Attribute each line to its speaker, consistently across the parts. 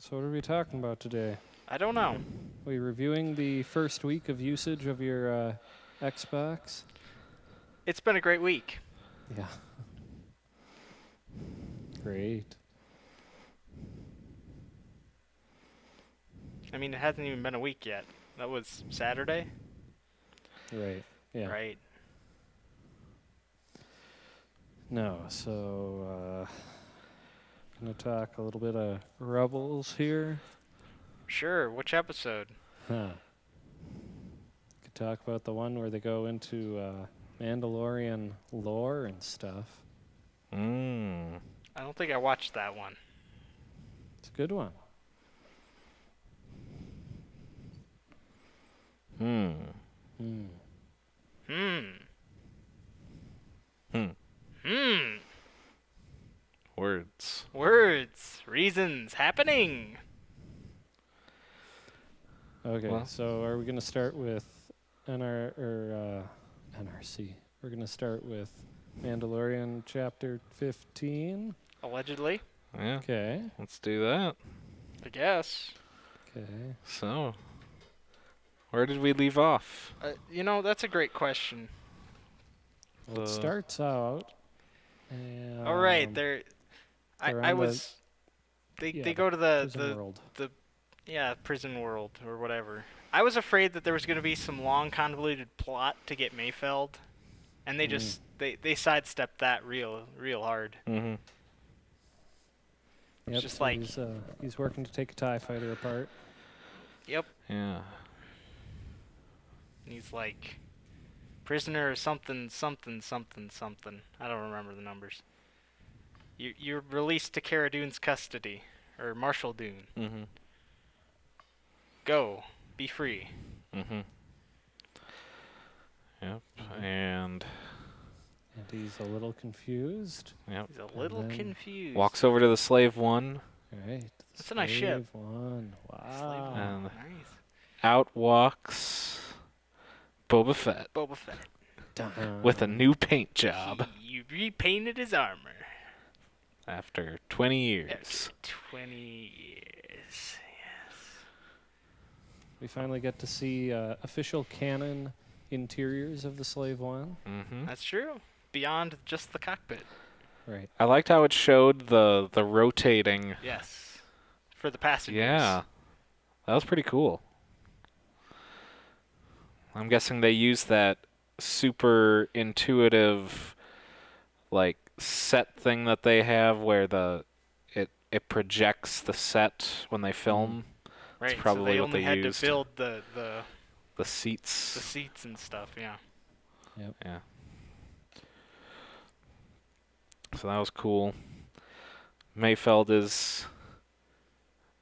Speaker 1: So what are we talking about today?
Speaker 2: I don't know.
Speaker 1: We reviewing the first week of usage of your Xbox?
Speaker 2: It's been a great week.
Speaker 1: Yeah. Great.
Speaker 2: I mean, it hasn't even been a week yet. That was Saturday?
Speaker 1: Right. Yeah.
Speaker 2: Right.
Speaker 1: No, so gonna talk a little bit of Rebels here.
Speaker 2: Sure. Which episode?
Speaker 1: Huh. Could talk about the one where they go into Mandalorian lore and stuff.
Speaker 3: Mm.
Speaker 2: I don't think I watched that one.
Speaker 1: It's a good one.
Speaker 3: Hmm.
Speaker 1: Hmm.
Speaker 3: Words.
Speaker 2: Words. Reasons. Happening.
Speaker 1: Okay,
Speaker 3: Well.
Speaker 1: so are we gonna start with NRC? We're gonna start with Mandalorian chapter 15.
Speaker 2: Allegedly.
Speaker 3: Yeah.
Speaker 1: Okay.
Speaker 3: Let's do that.
Speaker 2: I guess.
Speaker 1: Okay.
Speaker 3: So, where did we leave off?
Speaker 2: That's a great question.
Speaker 1: Well, it starts out. And,
Speaker 2: All right. They go to
Speaker 1: prison world.
Speaker 2: prison world or whatever. I was afraid that there was going to be some long convoluted plot to get Mayfeld, and they just they sidestepped that real hard.
Speaker 3: Mm-hmm.
Speaker 1: Yep,
Speaker 2: just
Speaker 1: so
Speaker 2: like
Speaker 1: he's working to take a TIE fighter apart.
Speaker 2: Yep.
Speaker 3: Yeah.
Speaker 2: And he's like prisoner or something. I don't remember the numbers. You're released to Cara Dune's custody, or Marshal Dune.
Speaker 3: Mm-hmm.
Speaker 2: Go, be free.
Speaker 3: Mm-hmm. Yep. And
Speaker 1: he's a little confused.
Speaker 3: yep.
Speaker 2: He's a little confused.
Speaker 3: Walks over to the slave one.
Speaker 1: All right.
Speaker 2: That's a nice ship.
Speaker 1: One. Wow.
Speaker 2: Slave one.
Speaker 3: And
Speaker 2: Nice.
Speaker 3: out walks Boba Fett with a new paint job
Speaker 2: You repainted his armor.
Speaker 3: after 20 years.
Speaker 2: After 20 years. Yes.
Speaker 1: We finally get to see official canon interiors of the Slave One.
Speaker 3: Mm-hmm.
Speaker 2: That's true. Beyond just the cockpit.
Speaker 1: Right.
Speaker 3: I liked how it showed the rotating.
Speaker 2: Yes. For the passengers.
Speaker 3: Yeah. That was pretty cool. I'm guessing they used that super intuitive like set thing that they have where it projects the set when they film.
Speaker 2: Right.
Speaker 3: It's probably
Speaker 2: so they
Speaker 3: what
Speaker 2: only
Speaker 3: they
Speaker 2: had
Speaker 3: used.
Speaker 2: to build the
Speaker 3: seats.
Speaker 2: seats and stuff, yeah.
Speaker 1: Yep.
Speaker 3: Yeah. So that was cool. Mayfeld is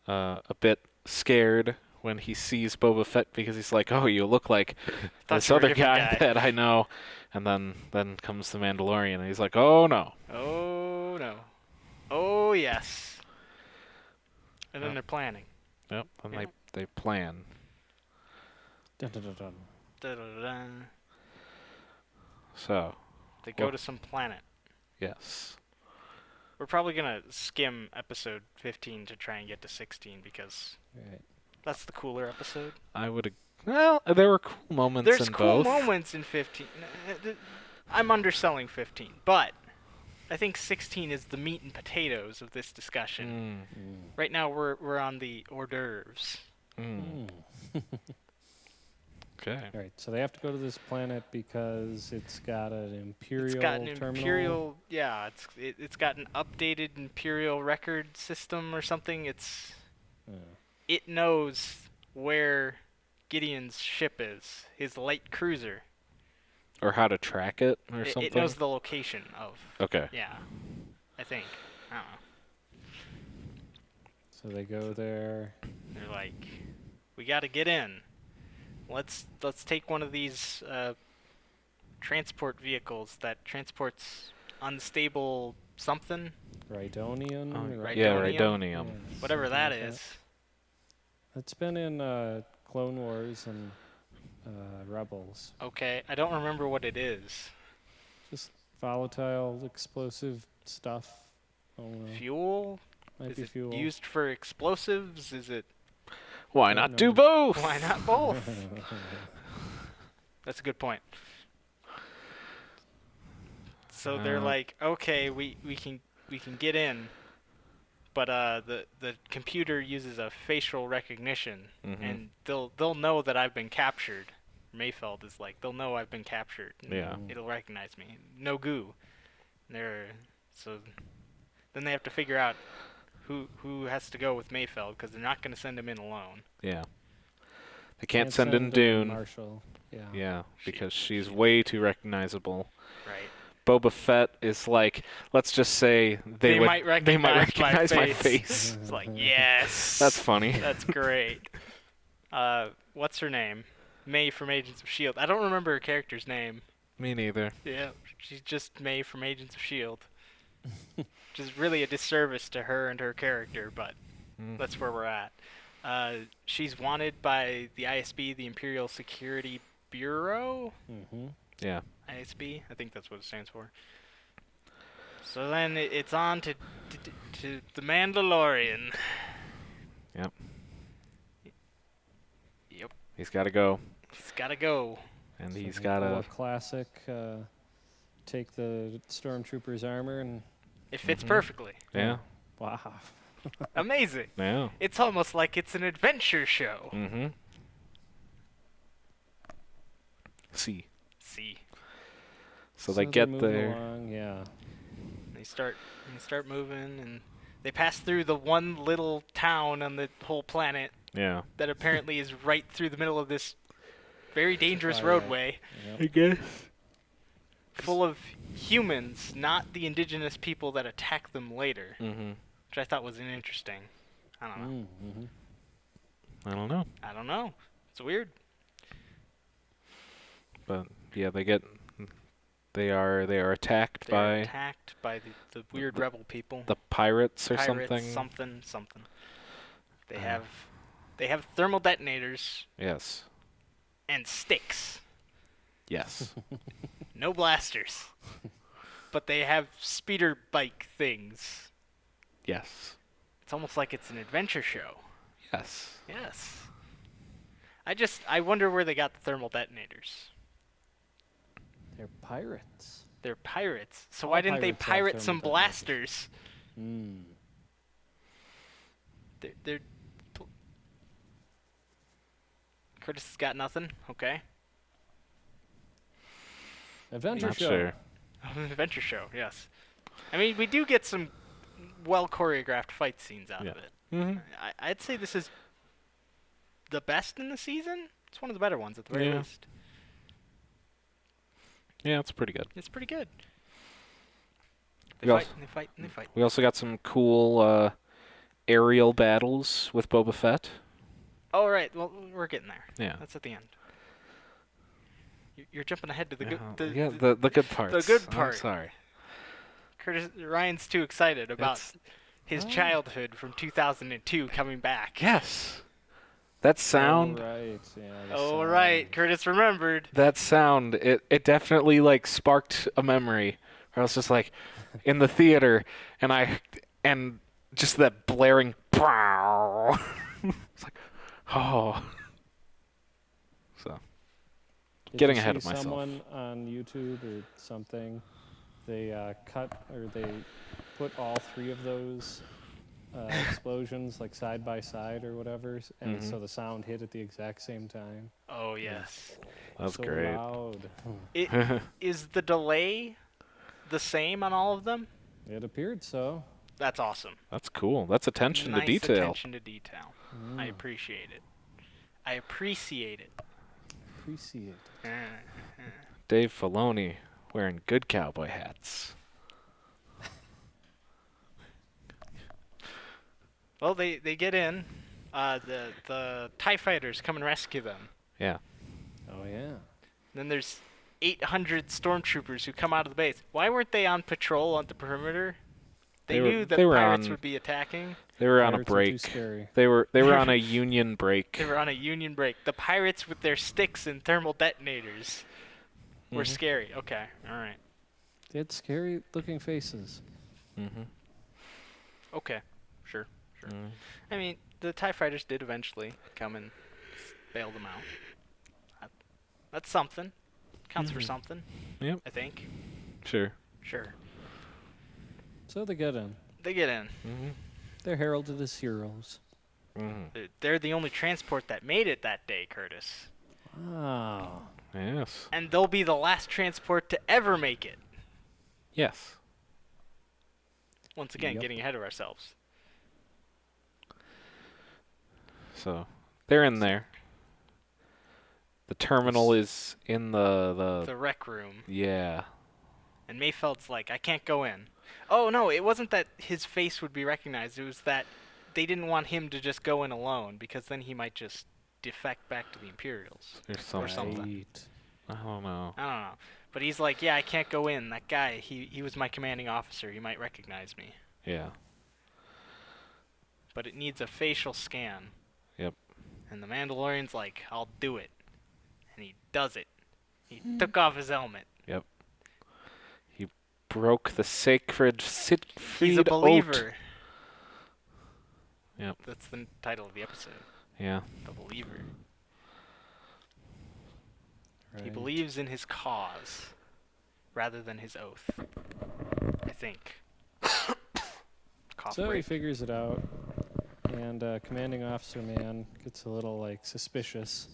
Speaker 3: a bit scared when he sees Boba Fett because he's like, "Oh, you look like this
Speaker 2: you were a
Speaker 3: other
Speaker 2: different
Speaker 3: guy that I know." And then comes the Mandalorian, and he's like, "Oh no."
Speaker 2: Oh no. Oh yes. And then
Speaker 3: Yep.
Speaker 2: they're planning.
Speaker 3: Yep. And
Speaker 2: Yeah.
Speaker 3: they plan.
Speaker 1: Dun, dun, dun, dun.
Speaker 2: Da-da-da-da.
Speaker 3: So.
Speaker 2: They go to some planet.
Speaker 3: Yes.
Speaker 2: We're probably gonna skim episode 15 to try and get to 16 because
Speaker 1: Right.
Speaker 2: that's the cooler episode.
Speaker 3: I would. Well, there were cool moments
Speaker 2: There's
Speaker 3: in
Speaker 2: cool
Speaker 3: both.
Speaker 2: moments in 15. I'm underselling 15, but I think 16 is the meat and potatoes of this discussion. Right now we're on the hors d'oeuvres.
Speaker 3: Okay.
Speaker 1: All right. So they have to go to this planet because it's got an imperial
Speaker 2: It's got an
Speaker 1: terminal.
Speaker 2: imperial, yeah. It's got an updated imperial record system or something. It knows where Gideon's ship is, his light cruiser.
Speaker 3: Or how to track it or something.
Speaker 2: It knows the location of.
Speaker 3: Okay.
Speaker 2: Yeah, I think. I don't know.
Speaker 1: So they go there.
Speaker 2: They're like, we got to get in. Let's take one of these transport vehicles that transports unstable something.
Speaker 1: Rhydonian.
Speaker 3: Yeah,
Speaker 2: Rhydonium.
Speaker 3: Rhydonium.
Speaker 2: Whatever that
Speaker 1: like
Speaker 2: is.
Speaker 1: It's been in Clone Wars and Rebels.
Speaker 2: Okay, I don't remember what it is.
Speaker 1: Just volatile, explosive stuff. I don't know.
Speaker 2: Fuel?
Speaker 1: Might
Speaker 2: Is
Speaker 1: be
Speaker 2: it
Speaker 1: fuel.
Speaker 2: used for explosives? Is it?
Speaker 3: Why
Speaker 1: Don't
Speaker 3: not
Speaker 1: know.
Speaker 3: do both?
Speaker 2: Why not both? That's a good point. So they're like, okay, we can get in, but the computer uses a facial recognition, and they'll know that I've been captured. Mayfeld is like, they'll know I've been captured. And
Speaker 3: Yeah.
Speaker 2: it'll recognize me. No goo. So then they have to figure out who has to go with Mayfeld, because they're not going to send him in alone.
Speaker 3: Yeah. They can't send in Dune.
Speaker 1: Marshall. Yeah.
Speaker 3: Yeah, because she's way too recognizable.
Speaker 2: Right.
Speaker 3: Boba Fett is like, let's just say they
Speaker 2: might recognize
Speaker 3: my
Speaker 2: my
Speaker 3: face.
Speaker 2: It's like, yes.
Speaker 3: That's funny.
Speaker 2: That's great. What's her name? May from Agents of S.H.I.E.L.D. I don't remember her character's name.
Speaker 3: Me neither.
Speaker 2: Yeah, she's just May from Agents of S.H.I.E.L.D. Which is really a disservice to her and her character, but that's where we're at. She's wanted by the ISB, the Imperial Security Bureau?
Speaker 1: Mm-hmm.
Speaker 3: Yeah.
Speaker 2: ISB? I think that's what it stands for. So then it's on to the Mandalorian.
Speaker 3: Yep.
Speaker 2: Yep.
Speaker 3: He's got to go.
Speaker 2: He's got to go.
Speaker 3: And
Speaker 1: So
Speaker 3: he's
Speaker 1: like
Speaker 3: got
Speaker 1: more
Speaker 3: to...
Speaker 1: classic. Take the stormtrooper's armor and.
Speaker 2: It fits perfectly.
Speaker 3: Yeah.
Speaker 1: Wow.
Speaker 2: Amazing.
Speaker 3: Yeah.
Speaker 2: It's almost like it's an adventure show.
Speaker 3: Mm-hmm. See. So they
Speaker 1: they're
Speaker 3: get
Speaker 1: moving
Speaker 3: there.
Speaker 1: along, yeah.
Speaker 2: They start moving, and they pass through the one little town on the whole planet
Speaker 3: Yeah.
Speaker 2: that apparently is right through the middle of this very dangerous
Speaker 1: Fire.
Speaker 2: roadway,
Speaker 1: Yep.
Speaker 3: guess.
Speaker 2: full of humans, not the indigenous people that attack them later,
Speaker 3: Mm-hmm.
Speaker 2: which I thought was interesting. I don't know.
Speaker 1: Mm-hmm.
Speaker 3: I don't know.
Speaker 2: I don't know. It's weird.
Speaker 3: But yeah, they are attacked
Speaker 2: They're attacked by the weird rebel people.
Speaker 3: the pirates or
Speaker 2: Pirates,
Speaker 3: something.
Speaker 2: something. They have thermal detonators
Speaker 3: Yes.
Speaker 2: and sticks.
Speaker 3: Yes.
Speaker 2: No blasters. But they have speeder bike things.
Speaker 3: Yes.
Speaker 2: It's almost like it's an adventure show.
Speaker 3: Yes.
Speaker 2: Yes. I wonder where they got the thermal detonators.
Speaker 1: They're pirates.
Speaker 2: They're pirates. So
Speaker 1: All
Speaker 2: why didn't they
Speaker 1: pirates have
Speaker 2: pirate some
Speaker 1: thermal
Speaker 2: blasters?
Speaker 1: Mm.
Speaker 2: They're Curtis has got nothing. Okay.
Speaker 1: Adventure
Speaker 3: Not
Speaker 1: show.
Speaker 3: sure.
Speaker 2: Adventure show, yes. I mean, we do get some well choreographed fight scenes out of
Speaker 3: Yeah.
Speaker 2: it.
Speaker 3: Mm-hmm.
Speaker 2: I'd say this is the best in the season. It's one of the better ones at the very
Speaker 3: Yeah.
Speaker 2: least.
Speaker 3: Yeah, it's pretty good.
Speaker 2: It's pretty good. They
Speaker 3: We
Speaker 2: fight
Speaker 3: also-
Speaker 2: and they fight and they fight.
Speaker 3: We also got some cool aerial battles with Boba Fett.
Speaker 2: Oh, right. Well, we're getting there.
Speaker 3: Yeah.
Speaker 2: That's at the end. You're jumping ahead to the good.
Speaker 3: The good parts.
Speaker 2: good
Speaker 3: I'm
Speaker 2: part.
Speaker 3: sorry.
Speaker 2: Curtis Ryan's too excited about
Speaker 3: It's-
Speaker 2: his childhood from 2002 coming back.
Speaker 3: Yes. That sound.
Speaker 1: Oh, right. Yeah, the
Speaker 2: Oh, right.
Speaker 1: sound.
Speaker 2: Curtis remembered.
Speaker 3: That sound. It definitely like sparked a memory. Where I was just like in the theater, and just that blaring. It's like, oh. So.
Speaker 1: Did
Speaker 3: Getting
Speaker 1: you
Speaker 3: ahead
Speaker 1: see
Speaker 3: of myself.
Speaker 1: Someone on YouTube or something, they cut or they put all three of those explosions like side by side or whatever, and
Speaker 3: Mhm.
Speaker 1: so the sound hit at the exact same time.
Speaker 2: Oh, yes.
Speaker 3: That's
Speaker 1: so
Speaker 3: great.
Speaker 1: Loud.
Speaker 2: Is the delay the same on all of them?
Speaker 1: It appeared so.
Speaker 2: That's awesome.
Speaker 3: That's cool. That's attention
Speaker 2: Nice
Speaker 3: to detail.
Speaker 2: attention to detail. I appreciate it. I appreciate it.
Speaker 1: Appreciate it.
Speaker 3: Dave Filoni wearing good cowboy hats.
Speaker 2: Well, they get in. The TIE fighters come and rescue them.
Speaker 3: Yeah.
Speaker 1: Oh yeah.
Speaker 2: Then there's 800 stormtroopers who come out of the base. Why weren't they on patrol on the perimeter? They knew that pirates would be attacking.
Speaker 3: They were on a
Speaker 1: Pirates are
Speaker 3: break.
Speaker 1: Too scary.
Speaker 3: They were on a union break.
Speaker 2: They were on a union break. The pirates with their sticks and thermal detonators were scary. Okay, all right.
Speaker 1: They had scary looking faces.
Speaker 3: Mm-hmm.
Speaker 2: Okay, Sure. I mean, the TIE fighters did eventually come and bail them out. That's something. Counts for something.
Speaker 3: Yep.
Speaker 2: I think.
Speaker 3: Sure.
Speaker 2: Sure.
Speaker 1: So they get in.
Speaker 2: They get in.
Speaker 1: They're heralded as heroes.
Speaker 2: They're the only transport that made it that day, Curtis.
Speaker 1: Wow.
Speaker 3: Yes.
Speaker 2: And they'll be the last transport to ever make it.
Speaker 3: Yes.
Speaker 2: Once again,
Speaker 1: Yep.
Speaker 2: getting ahead of ourselves.
Speaker 3: So they're in there. The terminal is in
Speaker 2: The rec room.
Speaker 3: Yeah.
Speaker 2: And Mayfeld's like, I can't go in. Oh, no, it wasn't that his face would be recognized. It was that they didn't want him to just go in alone, because then he might just defect back to the Imperials.
Speaker 3: Or
Speaker 2: Or something.
Speaker 1: Right.
Speaker 3: I don't know.
Speaker 2: I don't know. But he's like, yeah, I can't go in. That guy, he was my commanding officer. He might recognize me.
Speaker 3: Yeah.
Speaker 2: But it needs a facial scan.
Speaker 3: Yep.
Speaker 2: And the Mandalorian's like, I'll do it. And he does it. He took off his helmet.
Speaker 3: Yep. He broke the sacred
Speaker 2: He's a believer.
Speaker 3: Yep.
Speaker 2: That's the title of the episode.
Speaker 3: Yeah.
Speaker 2: The believer. He
Speaker 1: Right.
Speaker 2: believes in his cause rather than his oath. I think. Cough
Speaker 1: So he
Speaker 2: break.
Speaker 1: figures it out, and Commanding Officer Man gets a little like suspicious.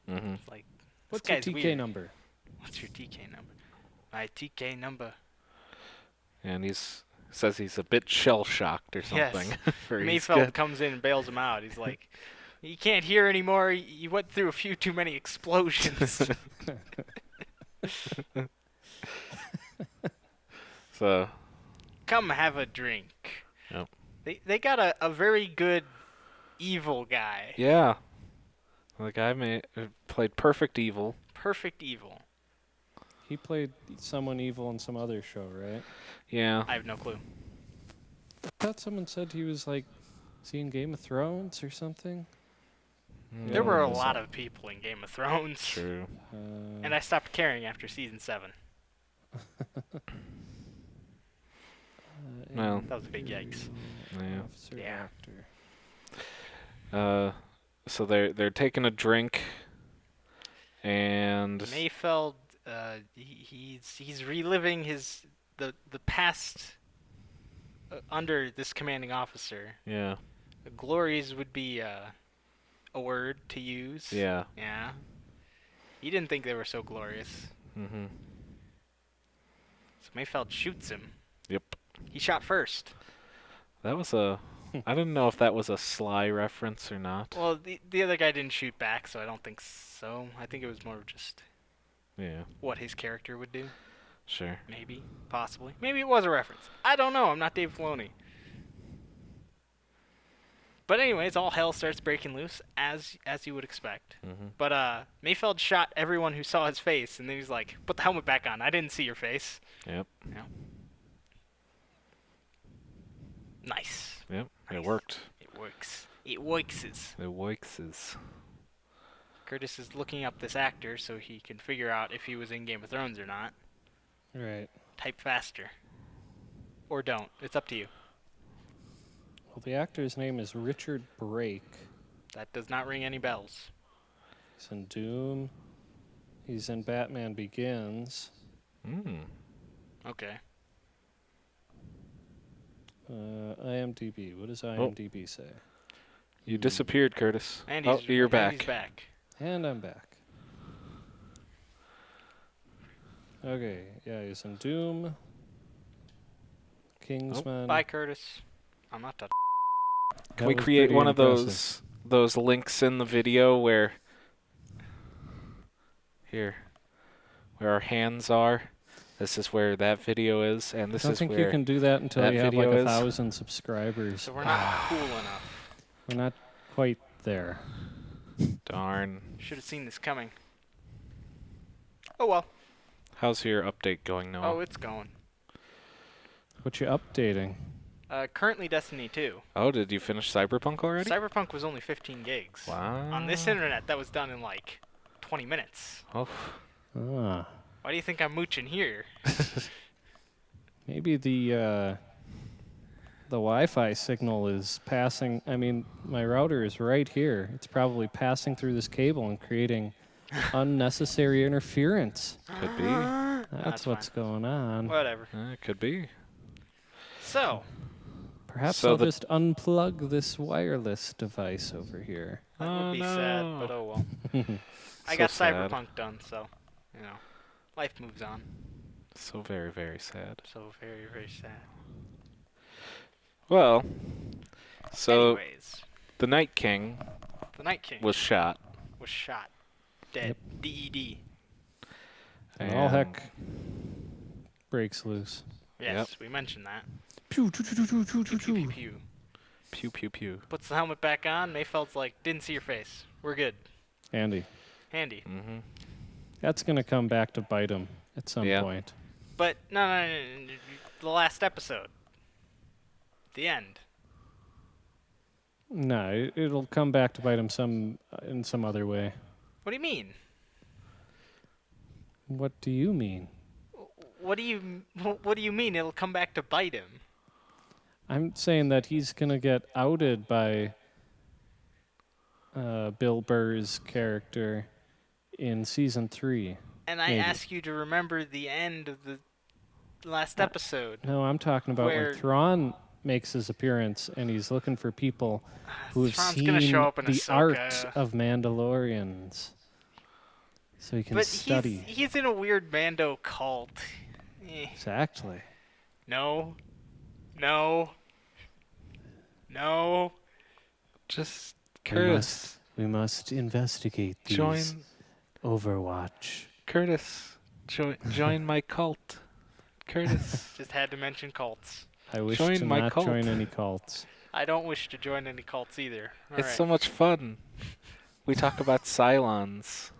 Speaker 2: Like, this
Speaker 1: What's your
Speaker 2: guy's
Speaker 1: TK
Speaker 2: weird.
Speaker 1: number?
Speaker 2: What's your TK number? My TK number.
Speaker 3: And says he's a bit shell shocked or
Speaker 2: Yes.
Speaker 3: something. Or he's
Speaker 2: Mayfeld
Speaker 3: good.
Speaker 2: comes in and bails him out. He's like, you can't hear anymore. You went through a few too many explosions.
Speaker 3: So
Speaker 2: Come have a drink.
Speaker 3: Yep.
Speaker 2: They got a very good evil guy.
Speaker 3: yeah. The guy played perfect evil.
Speaker 2: Perfect evil.
Speaker 1: He played someone evil in some other show, right?
Speaker 3: Yeah.
Speaker 2: I have no clue.
Speaker 1: I thought someone said he was like, is he in Game of Thrones or something?
Speaker 2: There were a
Speaker 1: Yeah.
Speaker 2: lot of people in Game of Thrones.
Speaker 3: True.
Speaker 2: And I stopped caring after season 7.
Speaker 3: Well.
Speaker 2: That was a big yikes.
Speaker 3: Yeah.
Speaker 1: Officer
Speaker 2: Yeah.
Speaker 1: actor.
Speaker 3: So they're taking a drink, and
Speaker 2: Mayfeld, he's reliving the past under this commanding officer.
Speaker 3: yeah,
Speaker 2: Glories would be a word to use.
Speaker 3: yeah.
Speaker 2: Yeah. He didn't think they were so glorious.
Speaker 3: Mm-hmm.
Speaker 2: So Mayfeld shoots him.
Speaker 3: Yep.
Speaker 2: He shot first.
Speaker 3: That was I didn't know if that was a sly reference or not.
Speaker 2: Well, the other guy didn't shoot back, so I don't think so. I think it was more just
Speaker 3: Yeah.
Speaker 2: what his character would do.
Speaker 3: Sure.
Speaker 2: Maybe. Possibly. Maybe it was a reference. I don't know. I'm not Dave Filoni. But anyways, all hell starts breaking loose, as you would expect.
Speaker 3: Mm-hmm.
Speaker 2: But Mayfeld shot everyone who saw his face, and then he's like, put the helmet back on. I didn't see your face.
Speaker 3: Yep.
Speaker 2: Yeah. Nice.
Speaker 3: Yep.
Speaker 2: Nice.
Speaker 3: It worked.
Speaker 2: It works. It works.
Speaker 3: It works.
Speaker 2: Curtis is looking up this actor so he can figure out if he was in Game of Thrones or not.
Speaker 1: Right.
Speaker 2: Type faster. Or don't. It's up to you.
Speaker 1: Well, the actor's name is Richard Brake.
Speaker 2: That does not ring any bells.
Speaker 1: He's in Doom. He's in Batman Begins.
Speaker 2: Okay.
Speaker 1: IMDb. What does IMDb say?
Speaker 3: You disappeared, Curtis.
Speaker 2: And
Speaker 3: oh,
Speaker 2: he's,
Speaker 3: you're
Speaker 2: and
Speaker 3: back.
Speaker 2: He's back.
Speaker 1: And I'm back. Okay, yeah, he's in Doom. Kingsman.
Speaker 2: Bye, Curtis. I'm not touching.
Speaker 3: Can
Speaker 1: That
Speaker 3: we
Speaker 1: was
Speaker 3: create
Speaker 1: pretty
Speaker 3: one
Speaker 1: impressive.
Speaker 3: of those links in the video where where our hands are? This is where that video is, and this
Speaker 1: I don't
Speaker 3: is
Speaker 1: think
Speaker 3: where
Speaker 1: you can do that until
Speaker 3: that
Speaker 1: you have like
Speaker 3: video is.
Speaker 1: 1,000 subscribers.
Speaker 2: So we're not cool enough.
Speaker 1: We're not quite there.
Speaker 3: Darn.
Speaker 2: Should have seen this coming. Oh well.
Speaker 3: How's your update going, Noah?
Speaker 2: Oh, it's going.
Speaker 1: What you updating?
Speaker 2: Currently Destiny 2.
Speaker 3: Oh, did you finish Cyberpunk already?
Speaker 2: Cyberpunk was only 15 gigs.
Speaker 3: Wow.
Speaker 2: On this internet, that was done in like 20 minutes.
Speaker 3: Oh.
Speaker 1: Ah,
Speaker 2: Why do you think I'm mooching here?
Speaker 1: maybe the the Wi-Fi signal is passing. I mean, my router is right here. It's probably passing through this cable and creating unnecessary interference.
Speaker 3: Could be.
Speaker 1: That's what's going on.
Speaker 2: Whatever.
Speaker 3: It could be.
Speaker 2: So,
Speaker 1: Perhaps
Speaker 3: So
Speaker 1: I'll
Speaker 3: the-
Speaker 1: just unplug this wireless device over here.
Speaker 2: that
Speaker 3: Oh,
Speaker 2: would be
Speaker 3: no.
Speaker 2: sad, but oh well. I
Speaker 3: So
Speaker 2: got
Speaker 3: sad.
Speaker 2: Cyberpunk done, so, you know, life moves on.
Speaker 3: So very, very sad.
Speaker 2: So very, very sad.
Speaker 3: Well, so
Speaker 2: Anyways,
Speaker 3: the Night King
Speaker 2: the Night King
Speaker 3: was shot.
Speaker 2: was shot. Dead. DED.
Speaker 1: And all
Speaker 3: and-
Speaker 1: heck breaks loose.
Speaker 2: Yes, we mentioned that.
Speaker 1: Pew, choo, choo, choo, choo, choo,
Speaker 2: Pew, pew,
Speaker 1: choo.
Speaker 2: pew.
Speaker 3: Pew pew pew.
Speaker 2: Puts the helmet back on. Mayfeld's like, didn't see your face. We're good.
Speaker 1: Andy,
Speaker 2: Handy.
Speaker 3: Mm-hmm.
Speaker 1: that's going to come back to bite him at some
Speaker 3: Yeah.
Speaker 1: point.
Speaker 2: But no, the last episode. The end.
Speaker 1: No, it'll come back to bite him in some other way.
Speaker 2: What do you mean?
Speaker 1: What do you mean?
Speaker 2: What do you mean it'll come back to bite him?
Speaker 1: I'm saying that he's going to get outed by Bill Burr's character in season 3.
Speaker 2: And I
Speaker 1: Maybe.
Speaker 2: ask you to remember the end of the last episode.
Speaker 1: No, I'm talking about
Speaker 2: Where-
Speaker 1: when Thrawn makes his appearance and he's looking for people who have
Speaker 2: Thrawn's
Speaker 1: seen
Speaker 2: gonna show up in
Speaker 1: the
Speaker 2: Ahsoka.
Speaker 1: art of Mandalorians. So he can
Speaker 2: But
Speaker 1: study.
Speaker 2: he's in a weird Mando cult.
Speaker 1: Exactly.
Speaker 2: No.
Speaker 3: Just
Speaker 1: We
Speaker 3: Curtis.
Speaker 1: must investigate these.
Speaker 3: Join
Speaker 1: Overwatch.
Speaker 3: Curtis. Join my cult. Curtis.
Speaker 2: Just had to mention cults.
Speaker 1: I wish
Speaker 3: Join
Speaker 1: to
Speaker 3: my
Speaker 1: not
Speaker 3: cult.
Speaker 1: join any cults.
Speaker 2: I don't wish to join any cults either. All
Speaker 3: It's
Speaker 2: right.
Speaker 3: so much fun. We talk about Cylons.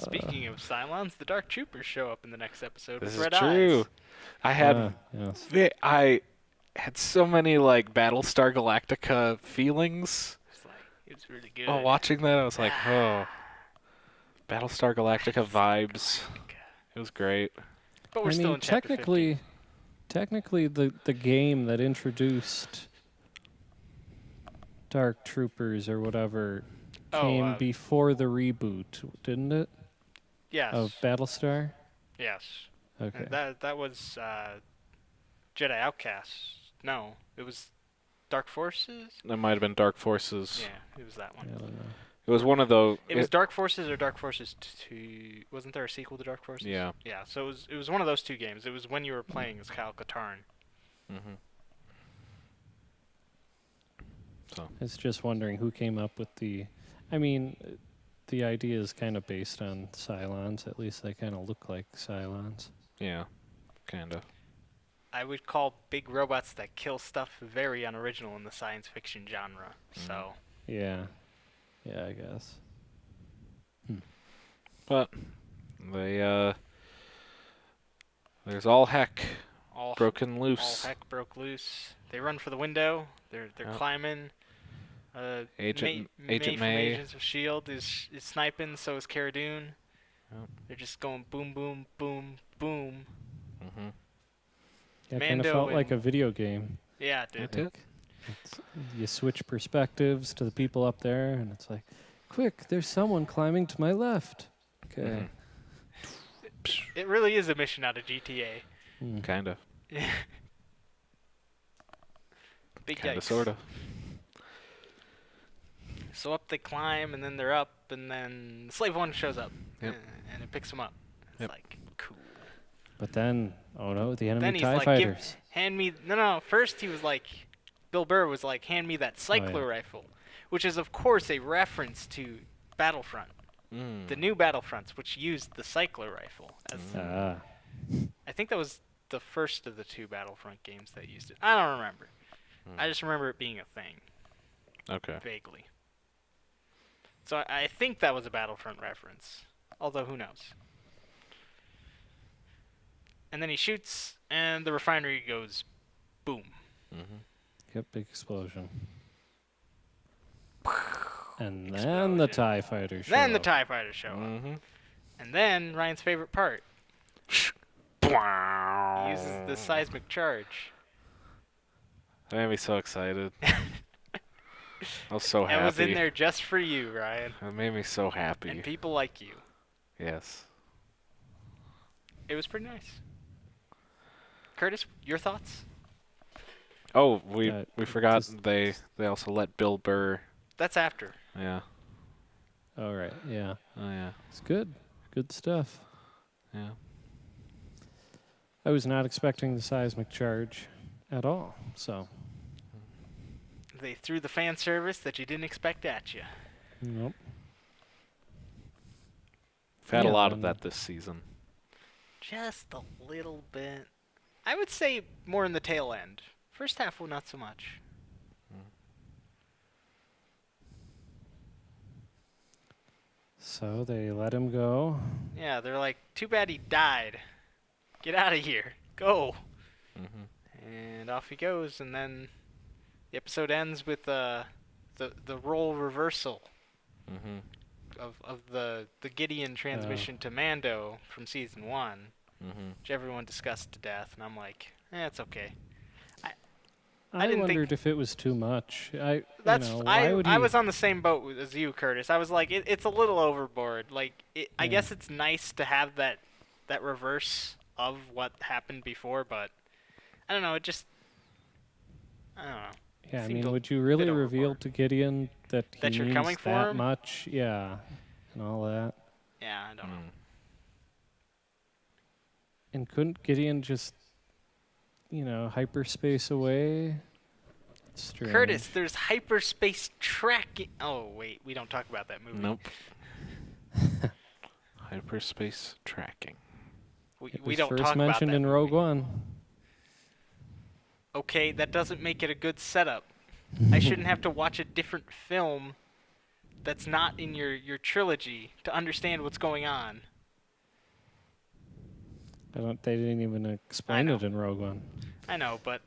Speaker 2: Speaking of Cylons, the Dark Troopers show up in the next episode
Speaker 3: This
Speaker 2: with
Speaker 3: is
Speaker 2: red
Speaker 3: true.
Speaker 2: eyes.
Speaker 3: I had
Speaker 1: Yes.
Speaker 3: I had so many like Battlestar Galactica feelings.
Speaker 2: It's really good.
Speaker 3: Oh, watching that, I was like, oh, Battlestar Galactica vibes. It was great.
Speaker 2: But we're
Speaker 1: I
Speaker 2: still
Speaker 1: mean,
Speaker 2: in chapter 50.
Speaker 1: technically, the game that introduced Dark Troopers or whatever came before the reboot, didn't it?
Speaker 2: Yes.
Speaker 1: Of Battlestar.
Speaker 2: Yes.
Speaker 1: Okay.
Speaker 2: And that was Jedi Outcasts. No, it was Dark Forces.
Speaker 3: That might have been Dark Forces.
Speaker 2: Yeah, it was that one.
Speaker 1: I don't know.
Speaker 3: It was one of those.
Speaker 2: It was Dark Forces or Dark Forces 2. Wasn't there a sequel to Dark Forces?
Speaker 3: Yeah.
Speaker 2: Yeah, so it was one of those two games. It was when you were playing as Kyle Katarn.
Speaker 3: Mm-hmm. So
Speaker 1: It's just wondering who came up with the. I mean, the idea is kind of based on Cylons. At least they kind of look like Cylons.
Speaker 3: yeah, kind of.
Speaker 2: I would call big robots that kill stuff very unoriginal in the science fiction genre. So
Speaker 1: Yeah. Yeah, I guess.
Speaker 3: But they there's all heck
Speaker 2: all
Speaker 3: broken
Speaker 2: all
Speaker 3: loose.
Speaker 2: heck broke loose. They run for the window. They're
Speaker 3: Yep.
Speaker 2: climbing.
Speaker 3: Agent
Speaker 2: May from
Speaker 3: May.
Speaker 2: Agents of S.H.I.E.L.D. is sniping. So is Cara Dune.
Speaker 3: Yep.
Speaker 2: They're just going boom, boom, boom, boom.
Speaker 3: Mm-hmm.
Speaker 1: Yeah, kind of
Speaker 2: Mando
Speaker 1: felt like
Speaker 2: and-
Speaker 1: a video game.
Speaker 2: Yeah, dude.
Speaker 3: It did.
Speaker 1: You switch perspectives to the people up there, and it's like, quick, there's someone climbing to my left. Okay.
Speaker 2: It really is a mission out of GTA.
Speaker 1: Mm.
Speaker 3: Kind of.
Speaker 2: Big
Speaker 3: Kind of,
Speaker 2: yikes.
Speaker 3: sort of.
Speaker 2: So up they climb, and then they're up, and then Slave One shows up,
Speaker 3: Yep.
Speaker 2: and it picks them up. It's
Speaker 3: Yep.
Speaker 2: like, cool.
Speaker 1: But then, oh no, the enemy
Speaker 2: Then he's
Speaker 1: TIE
Speaker 2: like,
Speaker 1: fighters.
Speaker 2: hand me, no, first he was like, Bill Burr was like, hand me that cycler
Speaker 1: yeah.
Speaker 2: rifle, which is of course a reference to Battlefront,
Speaker 3: Mm.
Speaker 2: the new Battlefronts, which used the cycler rifle. As
Speaker 1: Ah.
Speaker 2: I think that was the first of the two Battlefront games that used it. I don't remember. I just remember it being a thing,
Speaker 3: Okay.
Speaker 2: vaguely. So I think that was a Battlefront reference, although who knows. And then he shoots, and the refinery goes boom.
Speaker 3: Mm-hmm.
Speaker 1: Yep, big explosion. And then the TIE fighters show
Speaker 2: Then the
Speaker 1: up.
Speaker 2: TIE fighters show up.
Speaker 3: Mm-hmm.
Speaker 2: And then Ryan's favorite part. He uses the seismic charge.
Speaker 3: That made me so excited. I was so happy.
Speaker 2: I was in there just for you, Ryan.
Speaker 3: It made me so happy.
Speaker 2: And people like you.
Speaker 3: Yes.
Speaker 2: It was pretty nice. Curtis, your thoughts?
Speaker 3: Oh, we forgot
Speaker 1: just-
Speaker 3: they also let Bill Burr.
Speaker 2: That's after.
Speaker 3: Yeah.
Speaker 1: All right. Yeah.
Speaker 3: Oh yeah.
Speaker 1: It's good. Good stuff.
Speaker 3: Yeah.
Speaker 1: I was not expecting the seismic charge at all. So.
Speaker 2: They threw the fan service that you didn't expect at you.
Speaker 1: Nope.
Speaker 3: We've had a
Speaker 1: Yeah,
Speaker 3: lot of
Speaker 1: and-
Speaker 3: that this season.
Speaker 2: Just a little bit. I would say more in the tail end. First half, well, not so much.
Speaker 1: So they let him go.
Speaker 2: Yeah, they're like, too bad he died. Get out of here. Go.
Speaker 3: Mm-hmm.
Speaker 2: And off he goes, and then the episode ends with the role reversal
Speaker 3: Mm-hmm.
Speaker 2: of the Gideon transmission to Mando from season 1,
Speaker 3: Mm-hmm.
Speaker 2: which everyone discussed to death, and I'm like, it's okay.
Speaker 1: I
Speaker 2: didn't think-
Speaker 1: wondered if it was too much.
Speaker 2: That's
Speaker 1: why would
Speaker 2: I
Speaker 1: he?
Speaker 2: was on the same boat as you, Curtis. I was like, it's a little overboard. Like, I
Speaker 1: Yeah.
Speaker 2: guess it's nice to have that reverse of what happened before, but I don't know. It just, I don't know.
Speaker 1: Yeah, I
Speaker 2: seemed
Speaker 1: mean,
Speaker 2: a
Speaker 1: would you really
Speaker 2: bit
Speaker 1: reveal
Speaker 2: overboard.
Speaker 1: to Gideon that he
Speaker 2: That you're
Speaker 1: means
Speaker 2: coming for
Speaker 1: that
Speaker 2: him?
Speaker 1: much? Yeah, and all that.
Speaker 2: Yeah, I don't know.
Speaker 1: And couldn't Gideon just, hyperspace away? Strange.
Speaker 2: Curtis, there's hyperspace tracking. Oh wait, we don't talk about that movie.
Speaker 3: Nope. Hyperspace tracking.
Speaker 2: We,
Speaker 1: It
Speaker 2: we
Speaker 1: was
Speaker 2: don't
Speaker 1: first
Speaker 2: talk about
Speaker 1: mentioned
Speaker 2: that
Speaker 1: in
Speaker 2: movie.
Speaker 1: Rogue One.
Speaker 2: Okay, that doesn't make it a good setup. I shouldn't have to watch a different film that's not in your trilogy to understand what's going on.
Speaker 1: They didn't even explain
Speaker 2: know.
Speaker 1: it in Rogue One.
Speaker 2: I know, but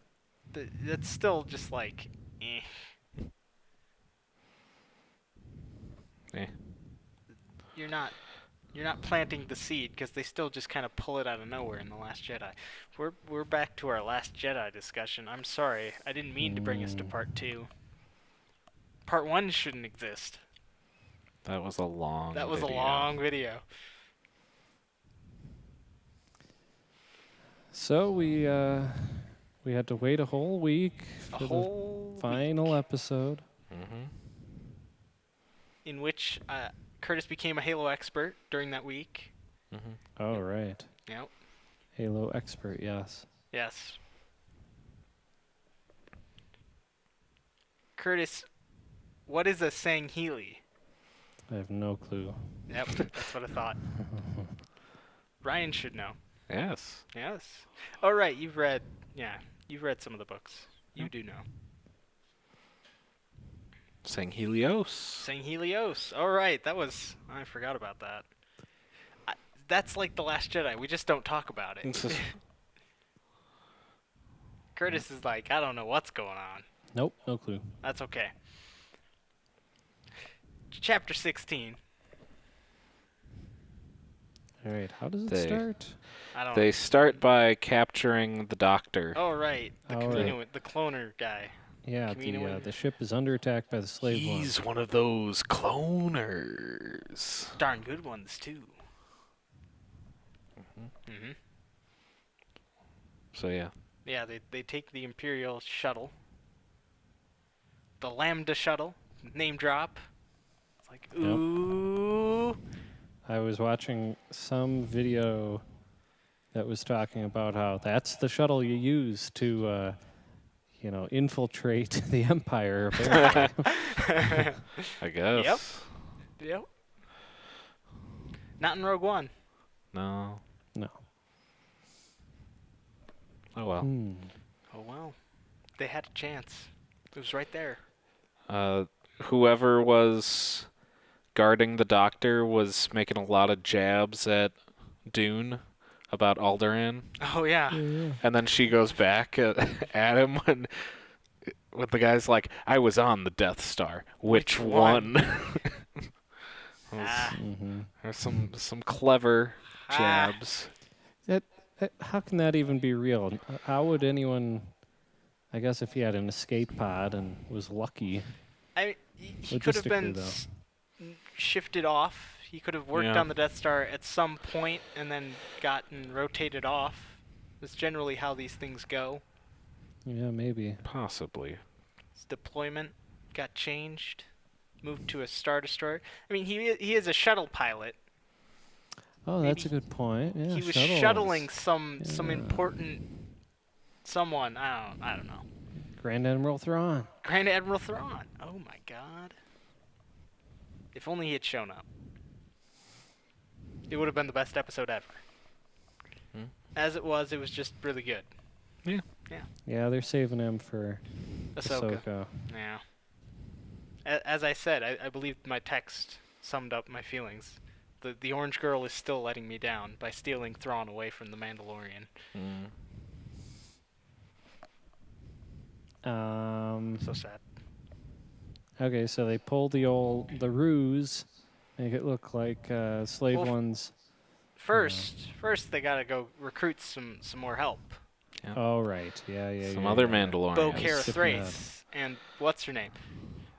Speaker 2: that's still just like, eh.
Speaker 3: Eh.
Speaker 2: You're not planting the seed because they still just kind of pull it out of nowhere in The Last Jedi. We're back to our Last Jedi discussion. I'm sorry, I didn't mean to bring us to part 2. Part 1 shouldn't exist.
Speaker 3: That was a long.
Speaker 2: That was
Speaker 3: video.
Speaker 2: a long video.
Speaker 1: So we had to wait a whole week
Speaker 2: A
Speaker 1: for
Speaker 2: whole
Speaker 1: the final
Speaker 2: week
Speaker 1: episode.
Speaker 3: Mm-hmm.
Speaker 2: in which Curtis became a Halo expert during that week.
Speaker 3: Mm-hmm.
Speaker 1: Oh, right.
Speaker 2: Yep.
Speaker 1: Halo expert, yes.
Speaker 2: Yes. Curtis, what is a Sangheili?
Speaker 1: I have no clue.
Speaker 2: Yep, that's what I thought. Ryan should know.
Speaker 3: Yes.
Speaker 2: Yes. All right, you've read some of the books. You
Speaker 1: Yep.
Speaker 2: do know.
Speaker 3: Sanghelios.
Speaker 2: Sanghelios. All right, I forgot about that. That's like The Last Jedi. We just don't talk about it. Curtis is like, I don't know what's going on.
Speaker 1: Nope, no clue.
Speaker 2: That's okay. Chapter 16.
Speaker 1: All right, how does it
Speaker 3: They-
Speaker 1: start?
Speaker 2: I don't
Speaker 3: They
Speaker 2: know.
Speaker 3: start by capturing the doctor.
Speaker 2: Oh, right. The
Speaker 1: All
Speaker 2: Kaminoan, the cloner guy.
Speaker 1: Yeah,
Speaker 2: Kaminoan.
Speaker 1: the ship is under attack by the slave one.
Speaker 3: He's one of those cloners.
Speaker 2: Darn good ones, too. Mm-hmm.
Speaker 3: So yeah.
Speaker 2: Yeah, they take the Imperial shuttle. The Lambda shuttle. Name drop. It's like,
Speaker 1: Yep.
Speaker 2: ooh.
Speaker 1: I was watching some video that was talking about how that's the shuttle you use to, infiltrate the Empire. Apparently.
Speaker 3: I guess.
Speaker 2: Yep. Not in Rogue One.
Speaker 3: No.
Speaker 1: No.
Speaker 3: Oh well.
Speaker 2: Oh, well. They had a chance. It was right there.
Speaker 3: Whoever was guarding the doctor was making a lot of jabs at Dune about Alderaan,
Speaker 2: Oh, yeah.
Speaker 1: Yeah.
Speaker 3: and then she goes back at him when the guy's like, "I was on the Death Star. Which
Speaker 2: Which one?"
Speaker 3: one?"
Speaker 2: Ah.
Speaker 1: Mm-hmm.
Speaker 3: There's some clever
Speaker 2: Ah.
Speaker 3: jabs.
Speaker 1: How can that even be real? How would anyone? I guess if he had an escape pod and was lucky.
Speaker 2: He could have been shifted off. He could have worked on the Death Star at some point and then gotten rotated off. That's generally how these things go.
Speaker 1: Yeah, maybe.
Speaker 3: Possibly.
Speaker 2: His deployment got changed, moved to a Star Destroyer. I mean, he is a shuttle pilot.
Speaker 1: Oh,
Speaker 2: Maybe
Speaker 1: that's a good point. Yeah,
Speaker 2: he was
Speaker 1: shuttles.
Speaker 2: shuttling some important someone. I don't know.
Speaker 1: Grand Admiral Thrawn.
Speaker 2: Grand Admiral Thrawn. Oh my God. If only he had shown up. It would have been the best episode ever. As it was just really good.
Speaker 3: Yeah.
Speaker 1: Yeah, they're saving him for
Speaker 2: Ahsoka. Yeah. As I said, I believe my text summed up my feelings. The orange girl is still letting me down by stealing Thrawn away from the Mandalorian. So sad.
Speaker 1: Okay, so they pull the ruse, make it look like Slave One's.
Speaker 2: First they gotta go recruit some more help.
Speaker 3: Yep.
Speaker 1: Oh right, yeah.
Speaker 3: Some other Mandalorians.
Speaker 2: Bo Kara Thrace and what's her name?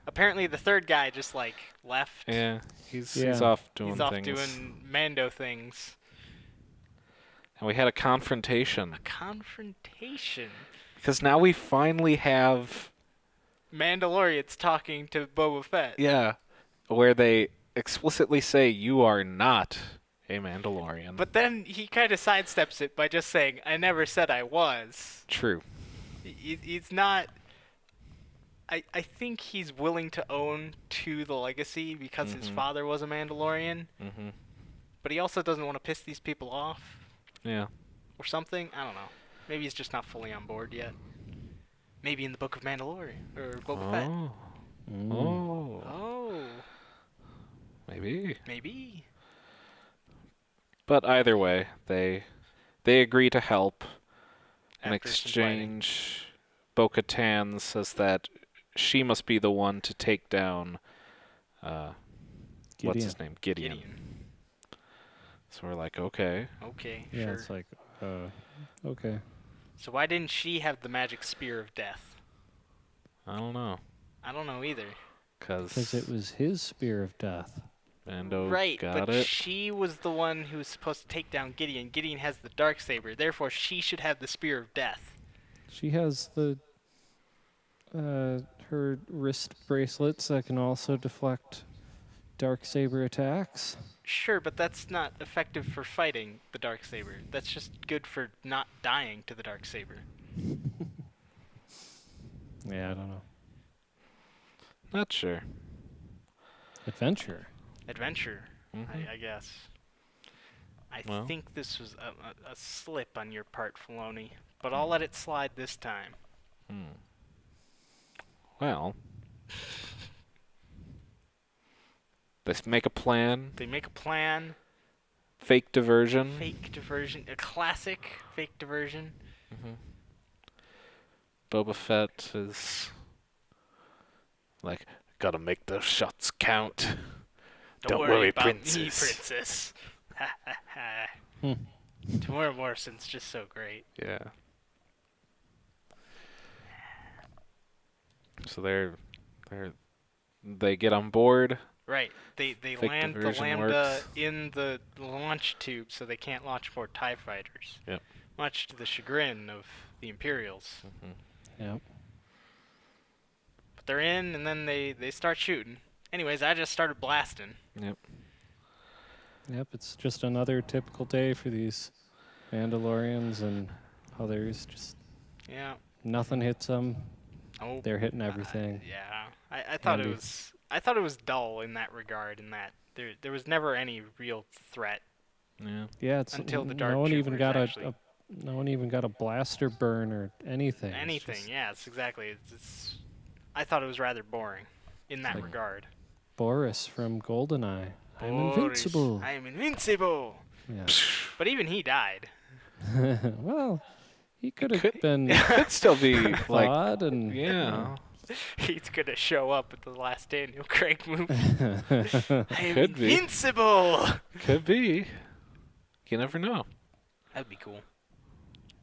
Speaker 2: Apparently the third guy just left.
Speaker 3: Yeah, he's off doing
Speaker 2: He's off
Speaker 3: things.
Speaker 2: doing Mando things.
Speaker 3: And we had a confrontation.
Speaker 2: A confrontation.
Speaker 3: Because now we finally have
Speaker 2: Mandalorians talking to Boba Fett.
Speaker 3: Yeah, where they explicitly say you are not a Mandalorian.
Speaker 2: But then he kind of sidesteps it by just saying, "I never said I was."
Speaker 3: True.
Speaker 2: He's not. I think he's willing to own to the legacy because his father was a Mandalorian. But he also doesn't want to piss these people off.
Speaker 3: Yeah.
Speaker 2: Or something. I don't know. Maybe he's just not fully on board yet. Maybe in the Book of Mandalorian or Boba Fett. Oh. Maybe.
Speaker 3: But either way, they agree to help. In
Speaker 2: After some
Speaker 3: exchange, Bo-Katan says that she must be the one to take down what's his name? Gideon. So we're like, okay.
Speaker 2: Okay,
Speaker 1: Yeah,
Speaker 2: sure.
Speaker 1: it's like, okay.
Speaker 2: So why didn't she have the magic spear of death?
Speaker 3: I don't know.
Speaker 2: I don't know either.
Speaker 1: Because it was his spear of death.
Speaker 3: Mando
Speaker 2: Right,
Speaker 3: got
Speaker 2: but
Speaker 3: it.
Speaker 2: she was the one who was supposed to take down Gideon. Gideon has the Darksaber, therefore she should have the spear of death.
Speaker 1: She has the her wrist bracelets that can also deflect Darksaber attacks.
Speaker 2: Sure, but that's not effective for fighting the Darksaber. That's just good for not dying to the Darksaber.
Speaker 1: Yeah, I don't know.
Speaker 3: Not sure.
Speaker 1: Adventure.
Speaker 2: I guess. I think this was a slip on your part, Filoni, but I'll let it slide this time.
Speaker 3: Well, they make a plan.
Speaker 2: They make a plan.
Speaker 3: Fake diversion.
Speaker 2: A classic fake diversion.
Speaker 3: Boba Fett is like, gotta make those shots count. Don't worry,
Speaker 2: about
Speaker 3: princess.
Speaker 2: me, princess. Tamora Morrison's just so great.
Speaker 3: Yeah. So they get on board.
Speaker 2: Right. They
Speaker 3: Fake
Speaker 2: land the
Speaker 3: diversion
Speaker 2: Lambda
Speaker 3: works.
Speaker 2: in the launch tube so they can't launch more TIE fighters.
Speaker 3: Yep.
Speaker 2: Much to the chagrin of the Imperials.
Speaker 1: Yep.
Speaker 2: But they're in, and then they start shooting. Anyways, I just started blasting.
Speaker 1: Yep, it's just another typical day for these Mandalorians and others. Just nothing hits them.
Speaker 2: Oh,
Speaker 1: They're hitting everything.
Speaker 2: yeah. I thought it was dull in that regard, in that there was never any real threat.
Speaker 1: Yeah, it's
Speaker 2: until the dark
Speaker 1: no one even got
Speaker 2: troopers
Speaker 1: no one even got a blaster burn or anything.
Speaker 2: Yeah, it's exactly. It's I thought it was rather boring in that
Speaker 1: like
Speaker 2: regard.
Speaker 1: Boris from GoldenEye. I'm
Speaker 2: Boris,
Speaker 1: invincible.
Speaker 2: I am invincible.
Speaker 1: Yeah.
Speaker 2: But even he died.
Speaker 1: Well, he could have been
Speaker 3: Could still be like,
Speaker 1: flawed and
Speaker 2: He's gonna show up at the last Daniel Craig movie. I am
Speaker 3: Could be.
Speaker 2: invincible.
Speaker 3: Could be. You never know.
Speaker 2: That'd be cool.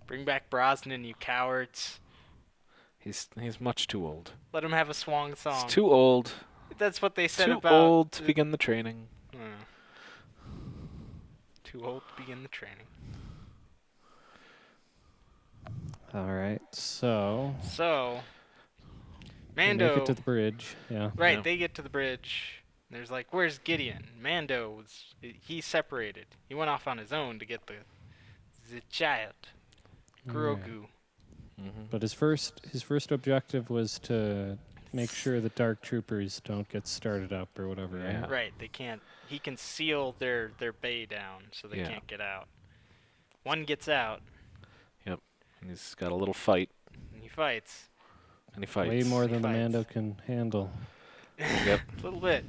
Speaker 2: Bring back Brosnan, you cowards.
Speaker 3: He's much too old.
Speaker 2: Let him have a swan song.
Speaker 3: He's too old.
Speaker 2: That's what they said
Speaker 3: Too
Speaker 2: about.
Speaker 3: old to begin the training.
Speaker 2: Too old to begin the training.
Speaker 1: All right, so
Speaker 2: Mando.
Speaker 1: they make it to the bridge. Yeah.
Speaker 2: Right,
Speaker 3: Yeah.
Speaker 2: they get to the bridge. There's like, where's Gideon? He's separated. He went off on his own to get the child, Grogu.
Speaker 3: Mm-hmm.
Speaker 1: But his first objective was to make sure the Dark Troopers don't get started up or whatever.
Speaker 3: Yeah.
Speaker 1: Right?
Speaker 2: Right, they can't. He can seal their bay down so they can't get out. One gets out.
Speaker 3: Yep. And he's got a little fight.
Speaker 2: And he fights.
Speaker 1: Way more than the
Speaker 2: fights.
Speaker 1: Mando can handle.
Speaker 3: Yep.
Speaker 2: A little bit.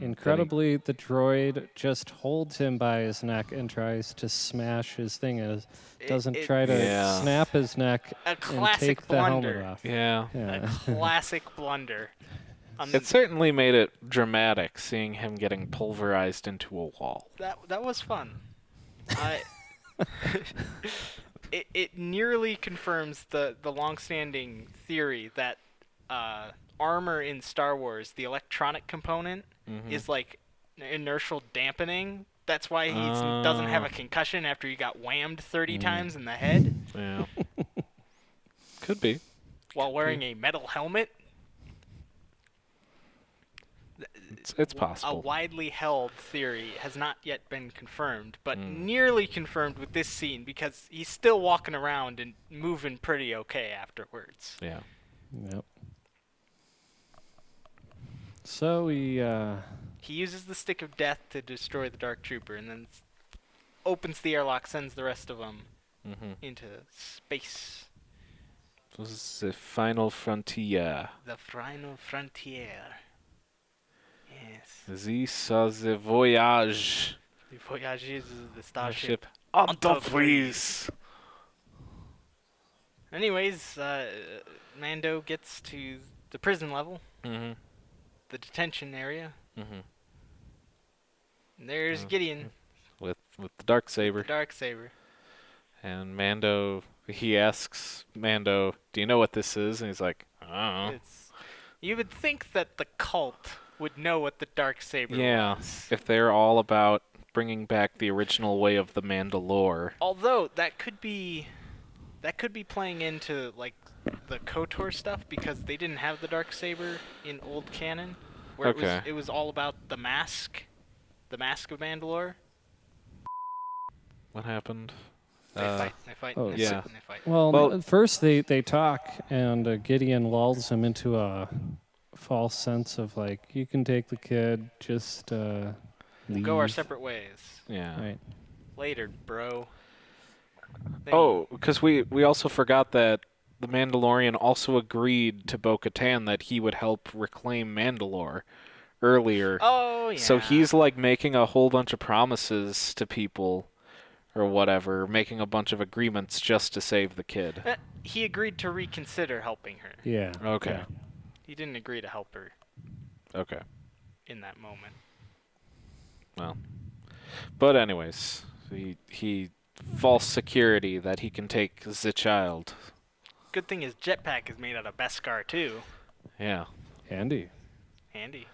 Speaker 1: Incredibly, the droid just holds him by his neck and tries to smash his thing. Doesn't try to snap his neck
Speaker 2: A
Speaker 1: and
Speaker 2: classic
Speaker 1: take the
Speaker 2: blunder.
Speaker 1: helmet off.
Speaker 3: Yeah.
Speaker 1: Yeah.
Speaker 2: A classic blunder.
Speaker 3: It certainly made it dramatic seeing him getting pulverized into a wall.
Speaker 2: That was fun. It nearly confirms the long-standing theory that armor in Star Wars, the electronic component, is like inertial dampening. That's why he doesn't have a concussion after he got whammed 30 times in the head.
Speaker 3: Yeah. Could be.
Speaker 2: While wearing a metal helmet.
Speaker 3: It's
Speaker 2: A
Speaker 3: possible.
Speaker 2: widely held theory has not yet been confirmed, but nearly confirmed with this scene because he's still walking around and moving pretty okay afterwards.
Speaker 3: Yeah.
Speaker 1: Yep. So
Speaker 2: He uses the Stick of Death to destroy the Dark Trooper and then opens the airlock, sends the rest of them into space.
Speaker 3: This is the final frontier.
Speaker 2: The final frontier. Yes.
Speaker 3: This is the voyage.
Speaker 2: The Voyage is the starship.
Speaker 3: Enterprise.
Speaker 2: Anyways, Mando gets to the prison level,
Speaker 3: Mm-hmm.
Speaker 2: the detention area.
Speaker 3: Mm-hmm.
Speaker 2: And there's Gideon,
Speaker 3: With the Darksaber.
Speaker 2: Darksaber.
Speaker 3: And Mando, he asks Mando, "Do you know what this is?" And he's like, "I don't know."
Speaker 2: You would think that the cult would know what the Darksaber
Speaker 3: Yeah,
Speaker 2: was.
Speaker 3: if they're all about bringing back the original way of the Mandalore.
Speaker 2: Although that could be playing into like the KOTOR stuff because they didn't have the Darksaber in old canon, where it was all about the mask of Mandalore.
Speaker 3: What happened?
Speaker 2: They fight,
Speaker 1: oh,
Speaker 2: they
Speaker 3: yeah.
Speaker 2: fight, and they fight.
Speaker 1: well, at first they talk, and Gideon lulls him into a false sense of like, you can take the kid, just
Speaker 2: We'll
Speaker 1: leave.
Speaker 2: go our separate ways.
Speaker 3: Yeah.
Speaker 1: Right.
Speaker 2: Later, bro. Then
Speaker 3: Oh, because we also forgot that the Mandalorian also agreed to Bo-Katan that he would help reclaim Mandalore earlier.
Speaker 2: Oh, yeah.
Speaker 3: So he's like making a whole bunch of promises to people or whatever, making a bunch of agreements just to save the kid.
Speaker 2: He agreed to reconsider helping her.
Speaker 1: Yeah.
Speaker 3: Okay.
Speaker 1: Yeah.
Speaker 2: He didn't agree to help her
Speaker 3: Okay.
Speaker 2: in that moment.
Speaker 3: Well. But anyways, he false security that he can take the child.
Speaker 2: Good thing his jetpack is made out of Beskar, too.
Speaker 3: Yeah.
Speaker 1: Handy.
Speaker 2: Handy.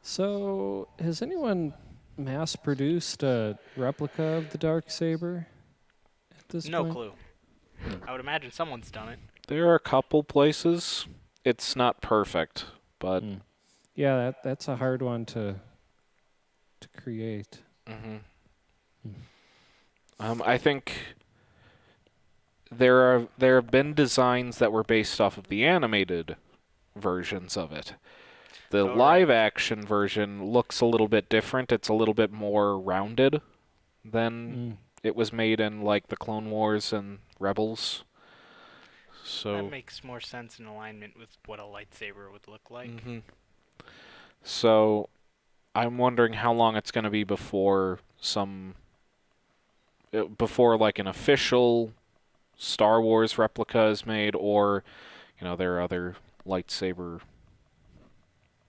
Speaker 1: So, has anyone mass-produced a replica of the Darksaber at this
Speaker 2: No
Speaker 1: point?
Speaker 2: clue. I would imagine someone's done it.
Speaker 3: There are a couple places. It's not perfect, but
Speaker 1: Yeah, that's a hard one to create.
Speaker 3: I think there have been designs that were based off of the animated versions of it. The live action version looks a little bit different. It's a little bit more rounded than it was made in like the Clone Wars and Rebels. So
Speaker 2: That makes more sense in alignment with what a lightsaber would look like.
Speaker 3: So I'm wondering how long it's going to be before like an official Star Wars replica is made, or there are other lightsaber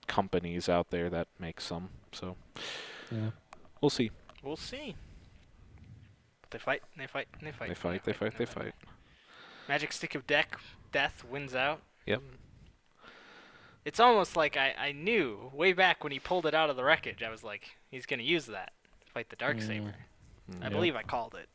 Speaker 3: companies out there that make some. So
Speaker 1: Yeah.
Speaker 3: we'll see.
Speaker 2: We'll see. But they fight, and they fight, and they fight.
Speaker 3: They fight.
Speaker 2: Magic Stick of Death wins out.
Speaker 3: Yep.
Speaker 2: It's almost like I knew way back when he pulled it out of the wreckage. I was like, he's gonna use that to fight the Darksaber. I
Speaker 1: Yep.
Speaker 2: believe I called it.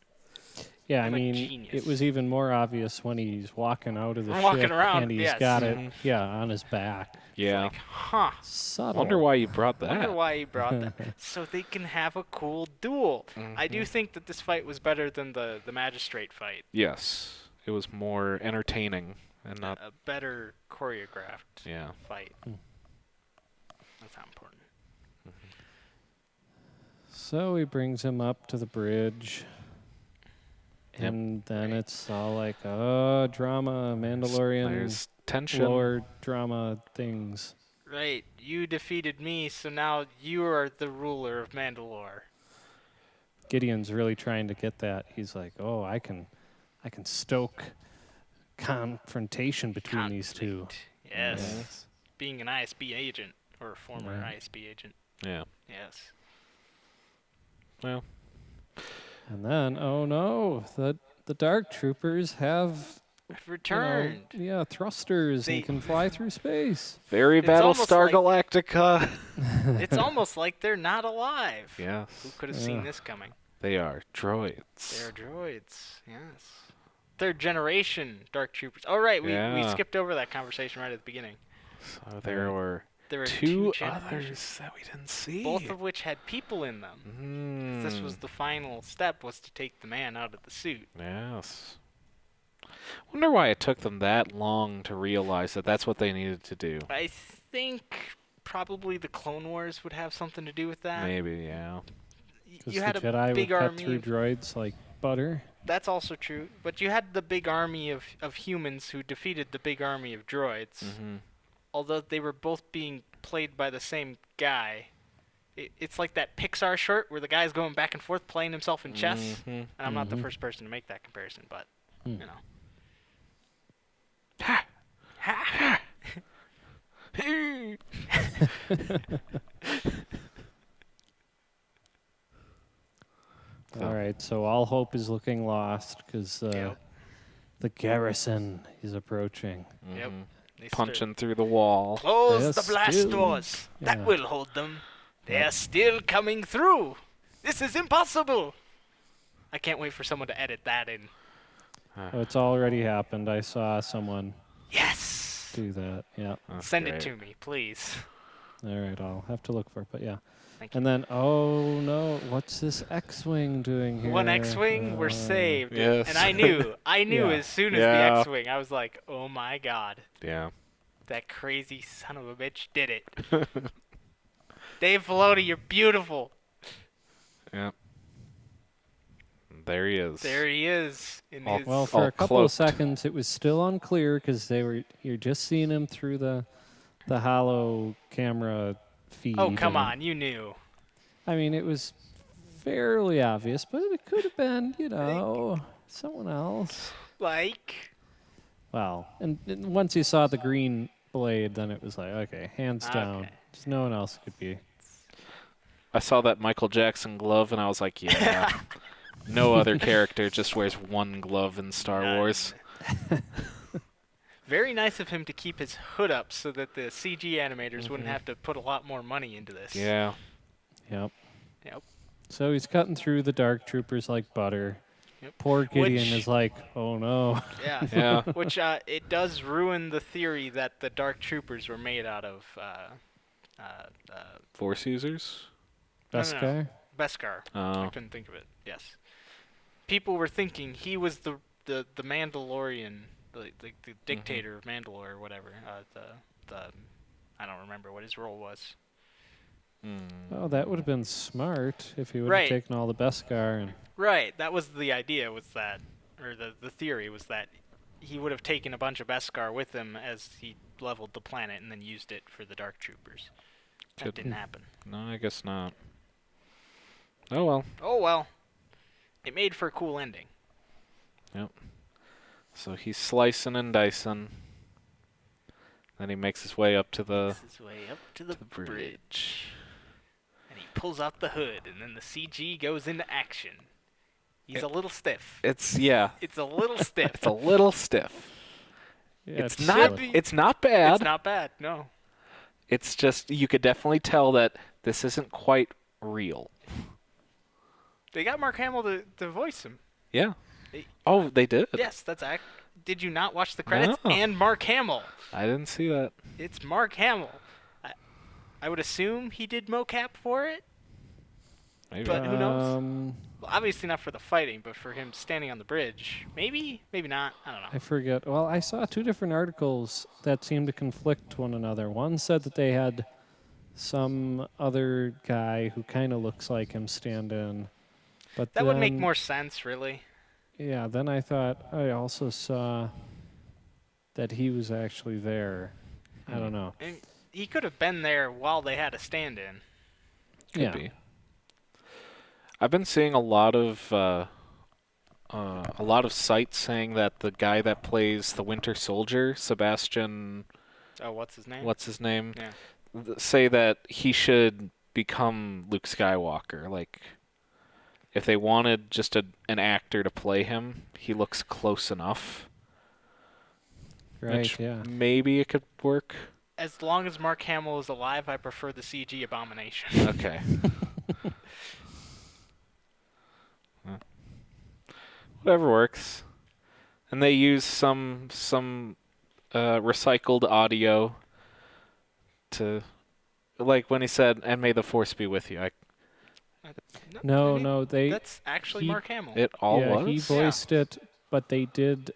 Speaker 1: Yeah,
Speaker 2: I'm
Speaker 1: I
Speaker 2: a
Speaker 1: mean,
Speaker 2: genius.
Speaker 1: it was even more obvious when he's walking out of the
Speaker 2: Walking
Speaker 1: ship
Speaker 2: around,
Speaker 1: and he's
Speaker 2: yes.
Speaker 1: got it, on his back.
Speaker 3: Yeah.
Speaker 2: It's like, huh.
Speaker 1: Subtle.
Speaker 3: Wonder why you brought that.
Speaker 2: Wonder why he brought that. So they can have a cool duel. I do think that this fight was better than the magistrate fight.
Speaker 3: Yes. It was more entertaining and not.
Speaker 2: A better choreographed
Speaker 3: Yeah.
Speaker 2: fight. That's how important.
Speaker 1: So he brings him up to the bridge.
Speaker 3: Yep.
Speaker 1: And then
Speaker 2: Right.
Speaker 1: it's all like, oh, drama, Mandalorian
Speaker 3: There's tension.
Speaker 1: lore drama things.
Speaker 2: Right, you defeated me, so now you are the ruler of Mandalore.
Speaker 1: Gideon's really trying to get that. He's like, oh, I can stoke confrontation between these two.
Speaker 2: Conflict. Yes. Being an ISB agent, or a former
Speaker 1: Right.
Speaker 2: ISB agent.
Speaker 3: Yeah.
Speaker 2: Yes.
Speaker 3: Well.
Speaker 1: And then, oh no, the Dark Troopers have
Speaker 2: I've returned.
Speaker 1: thrusters
Speaker 2: They-
Speaker 1: and can fly through space.
Speaker 3: Very
Speaker 2: It's
Speaker 3: Battlestar
Speaker 2: almost
Speaker 3: Galactica.
Speaker 2: It's almost like they're not alive.
Speaker 3: Yes.
Speaker 2: Who could have seen
Speaker 1: Yeah.
Speaker 2: this coming?
Speaker 3: They are droids.
Speaker 2: They're droids. Yes. Third generation Dark Troopers. Oh, right. We
Speaker 3: Yeah.
Speaker 2: skipped over that conversation right at the beginning.
Speaker 3: So there were
Speaker 2: There were
Speaker 3: two
Speaker 2: generations,
Speaker 3: others that we didn't see.
Speaker 2: both of which had people in them. This was the final step, was to take the man out of the suit.
Speaker 3: Yes. Wonder why it took them that long to realize that that's what they needed to do.
Speaker 2: I think probably the Clone Wars would have something to do with that.
Speaker 3: Maybe, yeah.
Speaker 1: Because
Speaker 2: You
Speaker 1: the
Speaker 2: had a
Speaker 1: Jedi
Speaker 2: big
Speaker 1: would cut
Speaker 2: army.
Speaker 1: through droids like butter.
Speaker 2: That's also true. But you had the big army of humans who defeated the big army of droids.
Speaker 3: Mm-hmm.
Speaker 2: Although they were both being played by the same guy. It's like that Pixar short where the guy's going back and forth playing himself in chess.
Speaker 3: Mm-hmm.
Speaker 2: And I'm not the
Speaker 1: Mhm.
Speaker 2: first person to make that comparison, but,
Speaker 1: Hmm.
Speaker 2: you know. Ha! Ha!
Speaker 1: All right, so all hope is looking lost because
Speaker 2: Yep.
Speaker 1: the garrison is approaching.
Speaker 2: Yep.
Speaker 3: Mhm.
Speaker 2: They
Speaker 3: Punching through the wall.
Speaker 2: Close
Speaker 1: They're
Speaker 2: the blast
Speaker 1: still-
Speaker 2: doors. That
Speaker 1: yeah.
Speaker 2: will hold them. They are still coming through. This is impossible. I can't wait for someone to edit that in.
Speaker 1: Oh, it's already happened. I saw someone
Speaker 2: Yes.
Speaker 1: do that. Yeah.
Speaker 3: That's
Speaker 2: Send
Speaker 3: great.
Speaker 2: it to me, please.
Speaker 1: All right, I'll have to look for it. But yeah.
Speaker 2: Thank you.
Speaker 1: And then, oh no, what's this X-wing doing here?
Speaker 2: One X-wing, we're saved.
Speaker 3: Yes.
Speaker 2: And I knew
Speaker 1: Yeah.
Speaker 2: as soon as
Speaker 3: Yeah.
Speaker 2: the X-wing, I was like, oh my god,
Speaker 3: Yeah.
Speaker 2: that crazy son of a bitch did it. Dave Filoni, you're beautiful.
Speaker 3: Yeah. There he is.
Speaker 2: There he is in
Speaker 3: All-
Speaker 2: his.
Speaker 1: Well, for
Speaker 3: all
Speaker 1: a couple of
Speaker 3: cloaked.
Speaker 1: seconds, it was still unclear because you're just seeing him through the hollow camera feed.
Speaker 2: Oh, come
Speaker 1: and-
Speaker 2: on, you knew.
Speaker 1: I mean, it was fairly obvious, but it could have been, someone else.
Speaker 2: Like,
Speaker 1: Well, and once you saw the green blade, then it was like, okay, hands down.
Speaker 2: Okay.
Speaker 1: Just no one else could be.
Speaker 3: I saw that Michael Jackson glove and I was like, yeah. No other character just wears one glove in Star
Speaker 2: None.
Speaker 3: Wars.
Speaker 2: very nice of him to keep his hood up so that the CG animators
Speaker 3: Mm-hmm.
Speaker 2: wouldn't have to put a lot more money into this.
Speaker 3: Yeah.
Speaker 1: Yep.
Speaker 2: Yep.
Speaker 1: So he's cutting through the Dark Troopers like butter.
Speaker 2: Yep.
Speaker 1: Poor Gideon
Speaker 2: Which-
Speaker 1: is like, oh no.
Speaker 2: Yeah.
Speaker 3: Yeah.
Speaker 2: Which it does ruin the theory that the Dark Troopers were made out of
Speaker 3: Force users?
Speaker 1: Best
Speaker 2: no.
Speaker 1: guy?
Speaker 2: Beskar. I
Speaker 3: Oh.
Speaker 2: couldn't think of it. Yes. People were thinking he was the Mandalorian, the dictator of Mandalore or whatever. The I don't remember what his role was.
Speaker 1: Oh, that would have been smart if he would have
Speaker 2: Right.
Speaker 1: taken all the Beskar and
Speaker 2: Right. That was the idea. Was that, or the theory was that he would have taken a bunch of Beskar with him as he leveled the planet and then used it for the Dark Troopers. That
Speaker 3: Could-
Speaker 2: didn't happen.
Speaker 3: No, I guess not. Oh well.
Speaker 2: Oh well. It made for a cool ending.
Speaker 3: So he's slicing and dicing. Then he makes his way up to the
Speaker 2: Makes his way up to the
Speaker 3: bridge.
Speaker 2: bridge. And he pulls out the hood, and then the CG goes into action. He's a little stiff.
Speaker 3: It's
Speaker 2: It's a little stiff.
Speaker 3: it's a little stiff.
Speaker 1: Yeah,
Speaker 3: It's
Speaker 1: it's
Speaker 3: not.
Speaker 1: silly.
Speaker 3: It's not bad.
Speaker 2: It's not bad. No.
Speaker 3: It's just you could definitely tell that this isn't quite real.
Speaker 2: They got Mark Hamill to voice him.
Speaker 3: Yeah.
Speaker 2: They-
Speaker 3: Oh, they did.
Speaker 2: Yes, that's Did you not watch the credits?
Speaker 3: No.
Speaker 2: And Mark Hamill.
Speaker 3: I didn't see that.
Speaker 2: It's Mark Hamill. I would assume he did mocap for it.
Speaker 3: Maybe.
Speaker 2: But who knows?
Speaker 1: knows?
Speaker 2: Well, obviously not for the fighting, but for him standing on the bridge. Maybe not. I don't know.
Speaker 1: I forget. Well, I saw 2 different articles that seemed to conflict one another. One said that they had some other guy who kind of looks like him stand in. But
Speaker 2: That would make
Speaker 1: then-
Speaker 2: more sense, really.
Speaker 1: Yeah, then I thought I also saw that he was actually there. I don't know.
Speaker 2: And he could have been there while they had a stand-in.
Speaker 3: Could be. I've been seeing a lot of sites saying that the guy that plays the Winter Soldier, Sebastian,
Speaker 2: Oh, what's his name?
Speaker 3: what's his name,
Speaker 2: Yeah.
Speaker 3: say that he should become Luke Skywalker. Like, if they wanted just an actor to play him, he looks close enough.
Speaker 1: Right,
Speaker 3: Which
Speaker 1: yeah.
Speaker 3: maybe it could work.
Speaker 2: As long as Mark Hamill is alive, I prefer the CG Abomination.
Speaker 3: Okay. Whatever works. And they use some recycled audio to, like when he said, "And may the force be with you."
Speaker 1: No, they
Speaker 2: That's actually
Speaker 1: he-
Speaker 2: Mark Hamill.
Speaker 3: It all
Speaker 1: yeah,
Speaker 3: was.
Speaker 1: he voiced it, but they did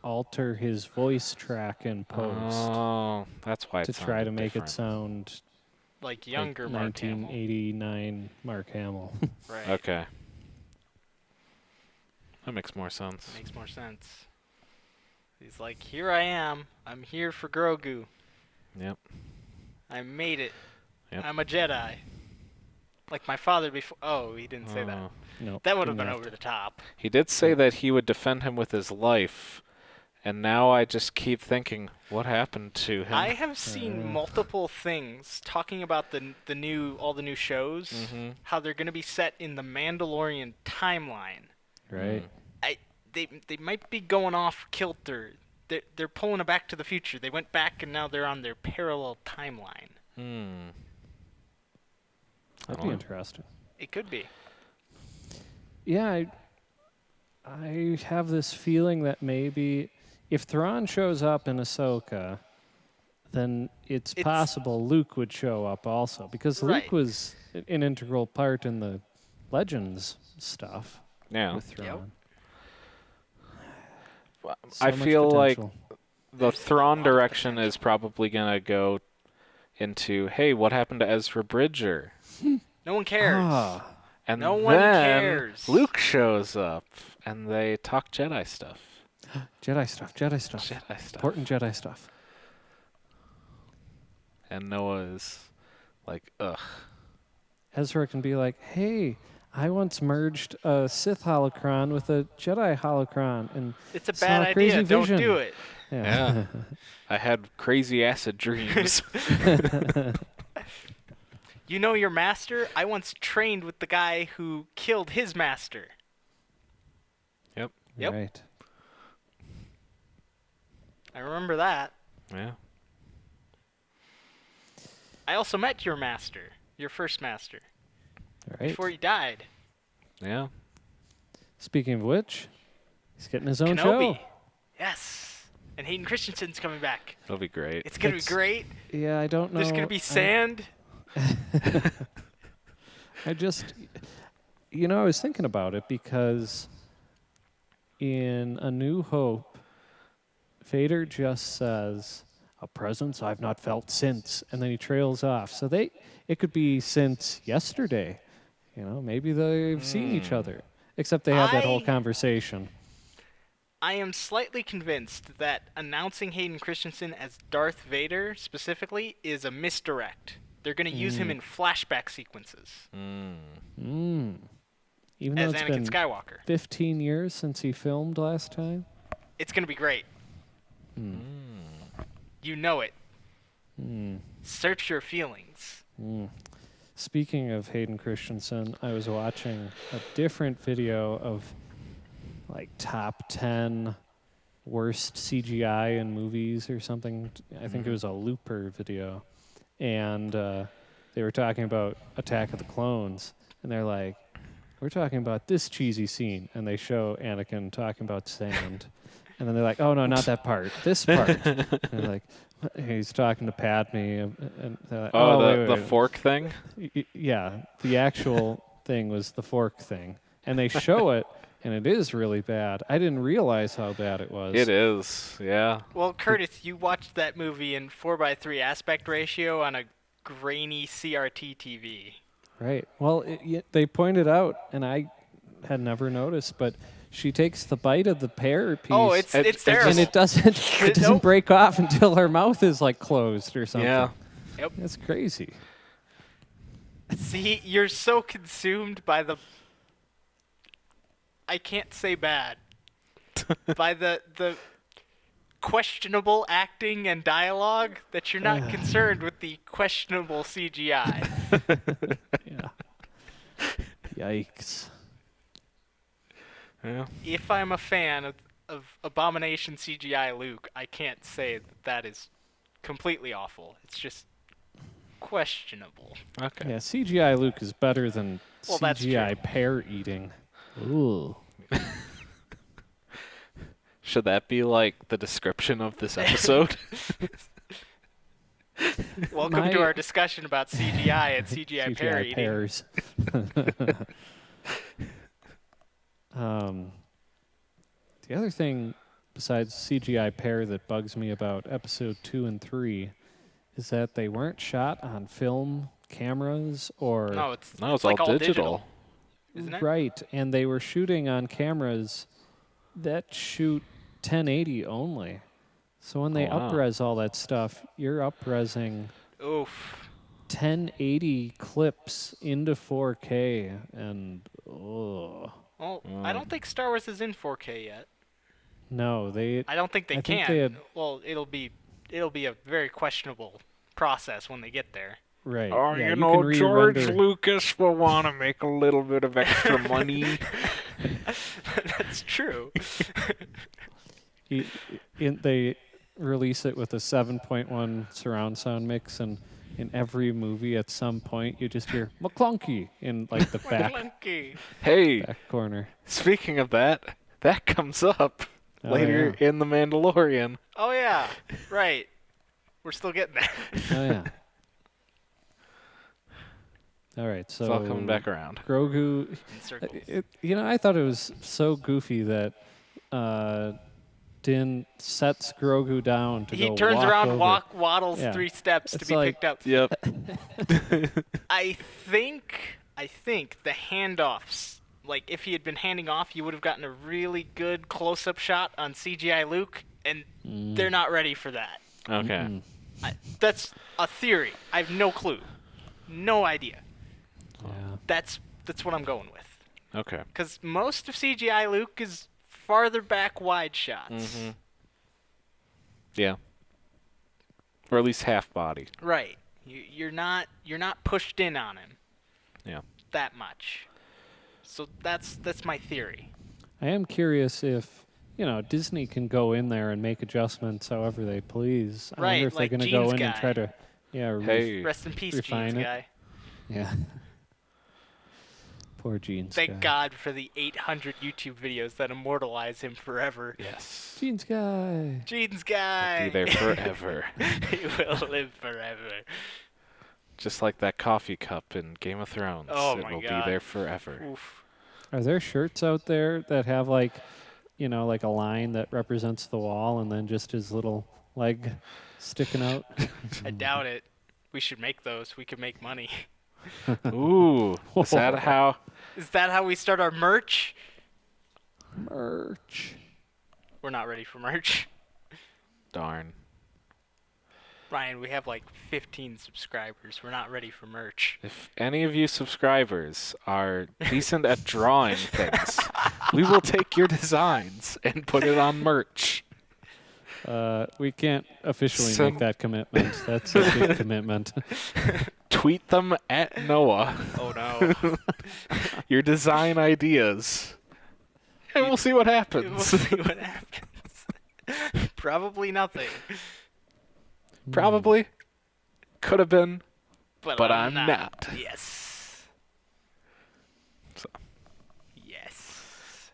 Speaker 1: alter his voice track in post
Speaker 3: Oh, that's why
Speaker 1: to
Speaker 3: it
Speaker 1: try to
Speaker 3: sounded
Speaker 1: make
Speaker 3: different.
Speaker 1: it sound
Speaker 2: Like younger
Speaker 1: like
Speaker 2: Mark Hamill.
Speaker 1: 1989 Mark Hamill.
Speaker 2: Right.
Speaker 3: Okay. That makes more sense.
Speaker 2: Makes more sense. He's like, here I am. I'm here for Grogu.
Speaker 3: Yep.
Speaker 2: I made it.
Speaker 3: Yep.
Speaker 2: I'm a Jedi. Like my father before. Oh, he didn't say that.
Speaker 3: Oh.
Speaker 1: No,
Speaker 2: That would have
Speaker 1: didn't
Speaker 2: been
Speaker 1: have
Speaker 2: over the top.
Speaker 3: He did say that he would defend him with his life, and now I just keep thinking, what happened to him?
Speaker 2: I have seen multiple things talking about all the new shows,
Speaker 3: Mhm.
Speaker 2: how they're going to be set in the Mandalorian timeline.
Speaker 1: Right.
Speaker 2: They might be going off kilter. They're pulling a Back to the Future. They went back and now they're on their parallel timeline.
Speaker 1: That'd be interesting.
Speaker 2: It could be.
Speaker 1: Yeah, I have this feeling that maybe if Thrawn shows up in Ahsoka, then it's possible Luke would show up also, because
Speaker 2: Right.
Speaker 1: Luke was an integral part in the Legends stuff
Speaker 3: Yeah.
Speaker 1: with Thrawn. So
Speaker 3: I
Speaker 1: much
Speaker 3: feel like
Speaker 1: potential.
Speaker 3: the Thrawn direction is probably going to go into, hey, what happened to Ezra Bridger?
Speaker 2: No one cares.
Speaker 1: Ah,
Speaker 3: And
Speaker 2: No
Speaker 3: then
Speaker 2: one cares.
Speaker 3: Luke shows up, and they talk Jedi stuff.
Speaker 1: Jedi stuff.
Speaker 3: Jedi stuff.
Speaker 1: Important Jedi stuff.
Speaker 3: And Noah is like, ugh.
Speaker 1: Ezra can be like, hey, I once merged a Sith holocron with a Jedi holocron, and
Speaker 2: It's a
Speaker 1: saw
Speaker 2: bad
Speaker 1: a crazy
Speaker 2: idea. Don't
Speaker 1: vision.
Speaker 2: do it.
Speaker 3: Yeah. I had crazy acid dreams.
Speaker 2: You know your master? I once trained with the guy who killed his master.
Speaker 3: Yep.
Speaker 2: Yep.
Speaker 1: Right.
Speaker 2: I remember that.
Speaker 3: Yeah.
Speaker 2: I also met your master, your first master,
Speaker 1: Right.
Speaker 2: before he died.
Speaker 3: Yeah.
Speaker 1: Speaking of which, he's getting his own
Speaker 2: Kenobi.
Speaker 1: show.
Speaker 2: Yes. And Hayden Christensen's coming back.
Speaker 3: It'll be great.
Speaker 2: It's going to be
Speaker 1: It's-
Speaker 2: great.
Speaker 1: Yeah, I don't know.
Speaker 2: There's going to be sand.
Speaker 1: I just, I was thinking about it because in A New Hope, Vader just says, a presence I've not felt since, and then he trails off. So it could be since yesterday. Maybe they've seen each other, except they have that whole
Speaker 2: I-
Speaker 1: conversation.
Speaker 2: I am slightly convinced that announcing Hayden Christensen as Darth Vader specifically is a misdirect. They're going to use him in flashback sequences
Speaker 1: Even though
Speaker 2: as
Speaker 1: it's
Speaker 2: Anakin
Speaker 1: been
Speaker 2: Skywalker.
Speaker 1: 15 years since he filmed last time.
Speaker 2: It's going to be great. You know it. Search your feelings.
Speaker 1: Speaking of Hayden Christensen, I was watching a different video of like top 10 worst CGI in movies or something. I think it was a Looper video. And they were talking about Attack of the Clones. And they're like, we're talking about this cheesy scene. And they show Anakin talking about sand. And then they're like, oh, no, not that part. This part. And they're like, he's talking to Padme. And they're like, oh,
Speaker 3: the
Speaker 1: wait.
Speaker 3: fork thing?
Speaker 1: Yeah, the actual thing was the fork thing. And they show it, and it is really bad. I didn't realize how bad it was.
Speaker 3: It is, yeah.
Speaker 2: Well, Curtis, you watched that movie in 4:3 aspect ratio on a grainy CRT TV.
Speaker 1: Right. Well, they pointed out, and I had never noticed, but she takes the bite of the pear piece.
Speaker 2: Oh, it's terrible.
Speaker 1: And it doesn't
Speaker 2: Nope.
Speaker 1: break off until her mouth is like closed or something.
Speaker 3: Yeah.
Speaker 2: Yep.
Speaker 1: That's crazy.
Speaker 2: See, you're so consumed by the... I can't say bad. By the questionable acting and dialogue that you're not concerned with the questionable CGI.
Speaker 1: Yeah. Yikes.
Speaker 3: Yeah.
Speaker 2: If I'm a fan of Abomination CGI Luke, I can't say that is completely awful. It's just questionable.
Speaker 3: Okay.
Speaker 1: Yeah, CGI Luke is better than
Speaker 2: Well, that's
Speaker 1: CGI
Speaker 2: true.
Speaker 1: pear eating. Ooh.
Speaker 3: Should that be like the description of this episode?
Speaker 2: Welcome to our discussion about CGI and CGI pear
Speaker 1: CGI
Speaker 2: eating.
Speaker 1: pears. The other thing besides CGI pear that bugs me about episode 2 and 3 is that they weren't shot on film cameras or
Speaker 2: No, it's
Speaker 3: No, it's
Speaker 2: like
Speaker 3: all digital.
Speaker 2: Isn't it?
Speaker 1: right, and they were shooting on cameras that shoot 1080 only. So when they
Speaker 3: Oh, wow.
Speaker 1: up-res all that stuff, you're up-resing
Speaker 2: Oof.
Speaker 1: 1080 clips into 4K, and
Speaker 2: Well, I don't think Star Wars is in 4K yet.
Speaker 1: no, they
Speaker 2: I don't think they
Speaker 1: I think
Speaker 2: can.
Speaker 1: they had-
Speaker 2: Well, it'll be a very questionable process when they get there.
Speaker 1: right.
Speaker 3: Oh,
Speaker 1: yeah,
Speaker 3: you
Speaker 1: can
Speaker 3: know, George
Speaker 1: re-render-
Speaker 3: Lucas will want to make a little bit of extra money.
Speaker 2: That's true.
Speaker 1: They release it with a 7.1 surround sound mix, and in every movie at some point you just hear McClunky in like the back
Speaker 2: Clunky.
Speaker 3: Hey,
Speaker 1: corner.
Speaker 3: speaking of that, that comes up
Speaker 1: Oh,
Speaker 3: later in The Mandalorian.
Speaker 2: Oh yeah, right. We're still getting there.
Speaker 1: Oh yeah. All right, so
Speaker 3: It's all coming back around.
Speaker 1: Grogu.
Speaker 2: In circles.
Speaker 1: I thought it was so goofy that Din sets Grogu down to
Speaker 2: He
Speaker 1: go
Speaker 2: turns
Speaker 1: walk
Speaker 2: around,
Speaker 1: over.
Speaker 2: waddles
Speaker 1: Yeah.
Speaker 2: 3 steps to
Speaker 1: It's
Speaker 2: be
Speaker 1: like-
Speaker 2: picked up.
Speaker 3: Yep.
Speaker 2: I think the handoffs, like if he had been handing off, you would have gotten a really good close-up shot on CGI Luke, and they're not ready for that.
Speaker 3: Okay.
Speaker 2: That's a theory. I have no clue, no idea.
Speaker 1: Yeah.
Speaker 2: That's what I'm going with.
Speaker 3: Okay.
Speaker 2: Because most of CGI Luke is farther back wide shots.
Speaker 3: Mm-hmm. Yeah. Or at least half body.
Speaker 2: Right. You're not pushed in on him
Speaker 3: Yeah.
Speaker 2: that much. So that's my theory.
Speaker 1: I am curious if Disney can go in there and make adjustments however they please. I
Speaker 2: Right,
Speaker 1: wonder if
Speaker 2: like
Speaker 1: they're going to go
Speaker 2: Gene's
Speaker 1: in
Speaker 2: guy.
Speaker 1: and try to
Speaker 3: Hey.
Speaker 2: Rest in peace,
Speaker 1: Refine
Speaker 2: Jeans
Speaker 1: it.
Speaker 2: guy.
Speaker 1: yeah. Poor Gene's
Speaker 2: Thank
Speaker 1: guy.
Speaker 2: God for the 800 YouTube videos that immortalize him forever.
Speaker 3: Yes.
Speaker 1: Gene's guy.
Speaker 2: Jeans guy.
Speaker 3: Be there forever.
Speaker 2: He will live forever.
Speaker 3: Just like that coffee cup in Game of Thrones.
Speaker 2: Oh
Speaker 3: it
Speaker 2: my
Speaker 3: will
Speaker 2: God.
Speaker 3: be there forever.
Speaker 2: Oof.
Speaker 1: Are there shirts out there that have like a line that represents the wall and then just his little leg sticking out?
Speaker 2: I doubt it. We should make those. We could make money.
Speaker 3: Ooh. Is that how?
Speaker 2: Is that how we start our merch?
Speaker 1: Merch.
Speaker 2: We're not ready for merch.
Speaker 3: Darn.
Speaker 2: Ryan, we have like 15 subscribers. We're not ready for merch.
Speaker 3: If any of you subscribers are decent at drawing things, we will take your designs and put it on merch.
Speaker 1: We can't officially
Speaker 3: Some-
Speaker 1: make that commitment. That's a big commitment.
Speaker 3: Tweet them at Noah,
Speaker 2: Oh no.
Speaker 3: your design ideas, And we'll see what
Speaker 2: We'll
Speaker 3: happens.
Speaker 2: see what happens. Probably nothing.
Speaker 3: Probably. Could have been.
Speaker 2: But
Speaker 3: I'm not.
Speaker 2: Yes.
Speaker 3: So.
Speaker 2: Yes.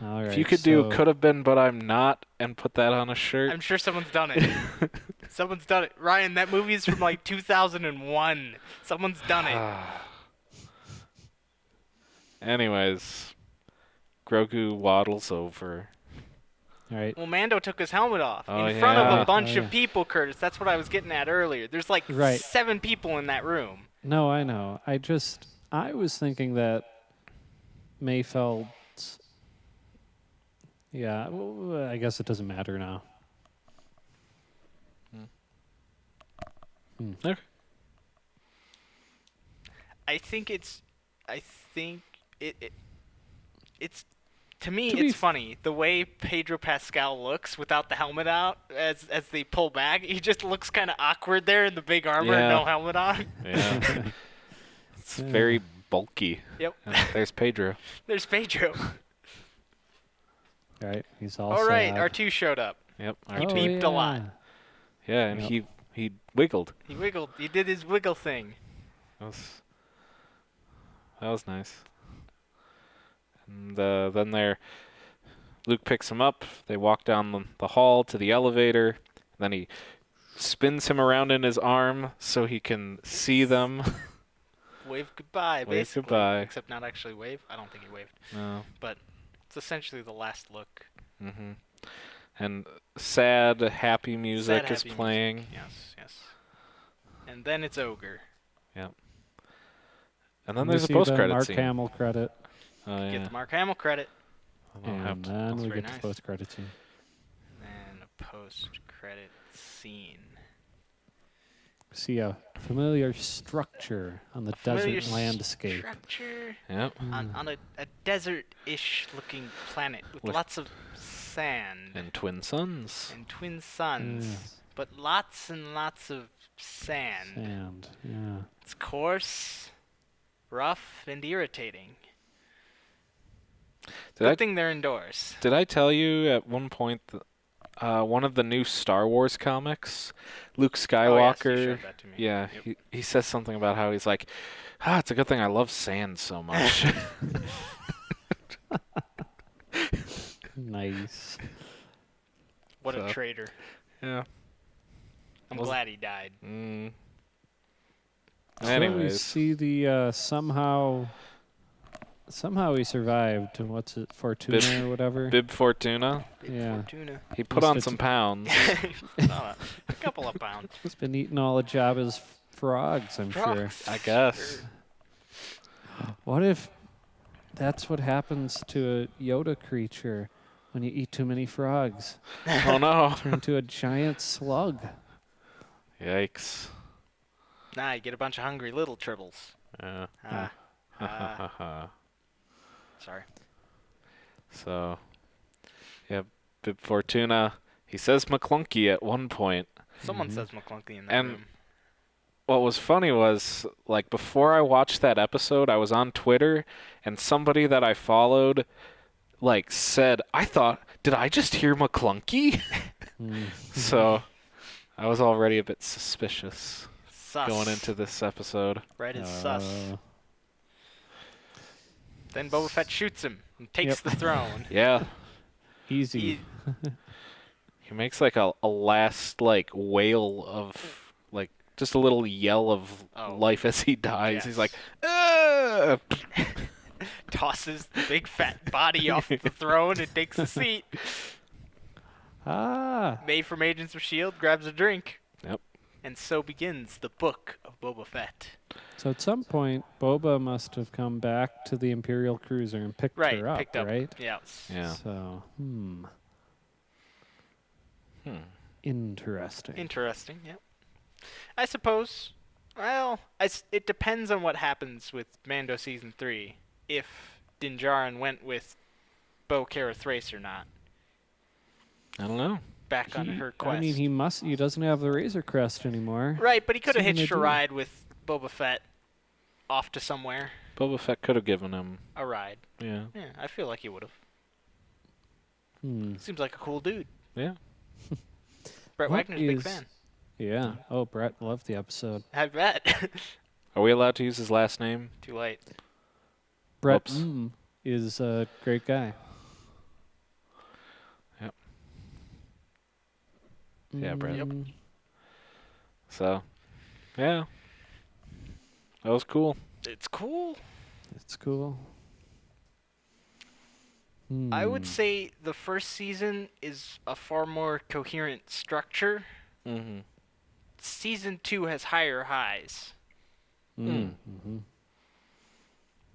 Speaker 1: All right.
Speaker 3: If you could do
Speaker 1: so-
Speaker 3: could have been, but I'm not, and put that on a shirt.
Speaker 2: I'm sure someone's done it. Someone's done it. Ryan, that movie is from like 2001. Someone's done it.
Speaker 3: Anyways, Grogu waddles over.
Speaker 1: All right.
Speaker 2: Well, Mando took his helmet off
Speaker 3: Oh,
Speaker 2: in front of
Speaker 3: yeah.
Speaker 2: a bunch
Speaker 1: Oh,
Speaker 2: of
Speaker 1: yeah.
Speaker 2: people, Curtis. That's what I was getting at earlier. There's like
Speaker 1: Right.
Speaker 2: 7 people in that room.
Speaker 1: No, I know. I was thinking that Mayfeld. Yeah, well, I guess it doesn't matter now.
Speaker 3: Okay.
Speaker 2: I think it's to me
Speaker 1: To be
Speaker 2: it's
Speaker 1: f-
Speaker 2: funny the way Pedro Pascal looks without the helmet out as they pull back. He just looks kind of awkward there in the big armor and
Speaker 3: Yeah.
Speaker 2: no helmet on.
Speaker 3: Yeah. It's
Speaker 1: Yeah.
Speaker 3: very bulky.
Speaker 2: Yep.
Speaker 3: And there's Pedro.
Speaker 2: There's Pedro.
Speaker 1: All right. He's all
Speaker 2: All right,
Speaker 1: sad.
Speaker 2: R2 showed up.
Speaker 3: Yep.
Speaker 2: He
Speaker 3: R2.
Speaker 2: beeped a lot.
Speaker 3: Yeah, and
Speaker 1: Yep.
Speaker 3: he wiggled.
Speaker 2: He wiggled. He did his wiggle thing.
Speaker 3: That was nice. And then Luke picks him up. They walk down the hall to the elevator. Then he spins him around in his arm so he can see them.
Speaker 2: Wave goodbye,
Speaker 3: Wave
Speaker 2: basically.
Speaker 3: goodbye.
Speaker 2: Except not actually wave. I don't think he waved.
Speaker 3: No.
Speaker 2: But it's essentially the last look.
Speaker 3: Mm-hmm. And sad, happy music
Speaker 2: Sad,
Speaker 3: is
Speaker 2: happy
Speaker 3: playing.
Speaker 2: music. Yes, yes. And then it's Ogre.
Speaker 3: Yep. And then
Speaker 1: We
Speaker 3: there's a
Speaker 1: see the
Speaker 3: post-credit
Speaker 1: Mark
Speaker 3: scene.
Speaker 1: Hamill credit,
Speaker 3: Oh, yeah.
Speaker 2: Get the Mark Hamill credit.
Speaker 3: I'll have
Speaker 1: and
Speaker 3: to-
Speaker 1: then
Speaker 2: That's
Speaker 1: we
Speaker 2: very
Speaker 1: get
Speaker 2: nice.
Speaker 1: the post-credit scene.
Speaker 2: And a post-credit scene.
Speaker 1: See a familiar structure on the
Speaker 2: Familiar
Speaker 1: desert landscape.
Speaker 2: Structure
Speaker 3: Yep.
Speaker 2: on a desert-ish looking planet with
Speaker 3: With-
Speaker 2: lots of sand
Speaker 3: And twin suns.
Speaker 2: and twin suns.
Speaker 1: Yes.
Speaker 2: But lots and lots of sand.
Speaker 1: Sand. Yeah.
Speaker 2: It's coarse, rough, and irritating. Good thing they're indoors.
Speaker 3: Did I tell you at one point one of the new Star Wars comics, Luke
Speaker 2: Oh, yes,
Speaker 3: Skywalker?
Speaker 2: you showed that to me.
Speaker 3: Yeah,
Speaker 2: Yep.
Speaker 3: he says something about how he's like, it's a good thing I love sand so much.
Speaker 1: Nice.
Speaker 2: What
Speaker 3: So-
Speaker 2: a traitor.
Speaker 3: yeah.
Speaker 2: I'm
Speaker 3: Was-
Speaker 2: glad he died.
Speaker 3: Mm.
Speaker 1: So we
Speaker 3: Anyways,
Speaker 1: see the somehow he survived. And what's it, Fortuna or whatever?
Speaker 3: Bib Fortuna,
Speaker 2: Big
Speaker 1: Yeah.
Speaker 2: Fortuna.
Speaker 3: he put
Speaker 1: Must
Speaker 3: on
Speaker 1: have
Speaker 3: some
Speaker 1: t-
Speaker 3: pounds.
Speaker 2: Oh, a couple of pounds.
Speaker 1: He's been eating all of Jabba's frogs, I'm sure.
Speaker 2: Frogs.
Speaker 3: I guess.
Speaker 1: What if that's what happens to a Yoda creature when you eat too many frogs?
Speaker 3: Oh no.
Speaker 1: Turn into a giant slug.
Speaker 3: Yikes.
Speaker 2: Nah, you get a bunch of hungry little tribbles.
Speaker 3: Yeah.
Speaker 2: Sorry.
Speaker 3: So, yeah, Bib Fortuna, he says McClunky at one point.
Speaker 2: Someone
Speaker 1: Mhm.
Speaker 2: says McClunky in that
Speaker 3: And
Speaker 2: room.
Speaker 3: what was funny was, like, before I watched that episode, I was on Twitter, and somebody that I followed, like, said, did I just hear McClunky?
Speaker 1: Mm.
Speaker 3: So, I was already a bit suspicious
Speaker 2: Sus.
Speaker 3: going into this episode.
Speaker 2: Red is sus.
Speaker 1: Uh,
Speaker 2: Then Boba Fett shoots him and takes
Speaker 1: Yep.
Speaker 2: the throne.
Speaker 3: Yeah,
Speaker 1: Easy.
Speaker 2: He-
Speaker 3: he makes, like, a last, like, wail of, like, just a little yell of
Speaker 2: Oh.
Speaker 3: life as he dies.
Speaker 2: Yes.
Speaker 3: He's like, "Ah!"
Speaker 2: tosses the big fat body off the throne and takes a seat.
Speaker 1: Ah.
Speaker 2: Made from Agents of S.H.I.E.L.D. grabs a drink.
Speaker 3: Yep.
Speaker 2: And so begins the book of Boba Fett.
Speaker 1: So at some point, Boba must have come back to the Imperial cruiser and picked
Speaker 2: Right,
Speaker 1: her up,
Speaker 2: picked up.
Speaker 1: right?
Speaker 2: Yeah.
Speaker 3: Yeah.
Speaker 1: So, interesting.
Speaker 2: Interesting, yep. I suppose, well, it depends on what happens with Mando Season 3. If Din Djarin went with Bo Kara Thrace or not.
Speaker 3: I don't know.
Speaker 2: Back on her quest.
Speaker 1: I mean, he doesn't have the Razor Crest anymore.
Speaker 2: Right, but he could have
Speaker 1: What's he
Speaker 2: hitched a
Speaker 1: gonna do?
Speaker 2: ride with Boba Fett off to somewhere.
Speaker 3: Boba Fett could have given him,
Speaker 2: A ride.
Speaker 3: yeah.
Speaker 2: Yeah, I feel like he would have. Seems like a cool dude.
Speaker 3: Yeah.
Speaker 2: Brett
Speaker 1: What
Speaker 2: Wagner's a big
Speaker 1: is-
Speaker 2: fan.
Speaker 1: Yeah. Oh, Brett loved the episode.
Speaker 2: I bet.
Speaker 3: Are we allowed to use his last name?
Speaker 2: Too late.
Speaker 1: Brett
Speaker 3: Whoops.
Speaker 1: is a great guy.
Speaker 3: Yep. Yeah, Brett.
Speaker 2: Yep.
Speaker 3: So, yeah. That was cool.
Speaker 2: It's cool.
Speaker 1: It's cool.
Speaker 2: I would say the first season is a far more coherent structure.
Speaker 3: Mm-hmm.
Speaker 2: Season 2 has higher highs.
Speaker 1: Mm-hmm.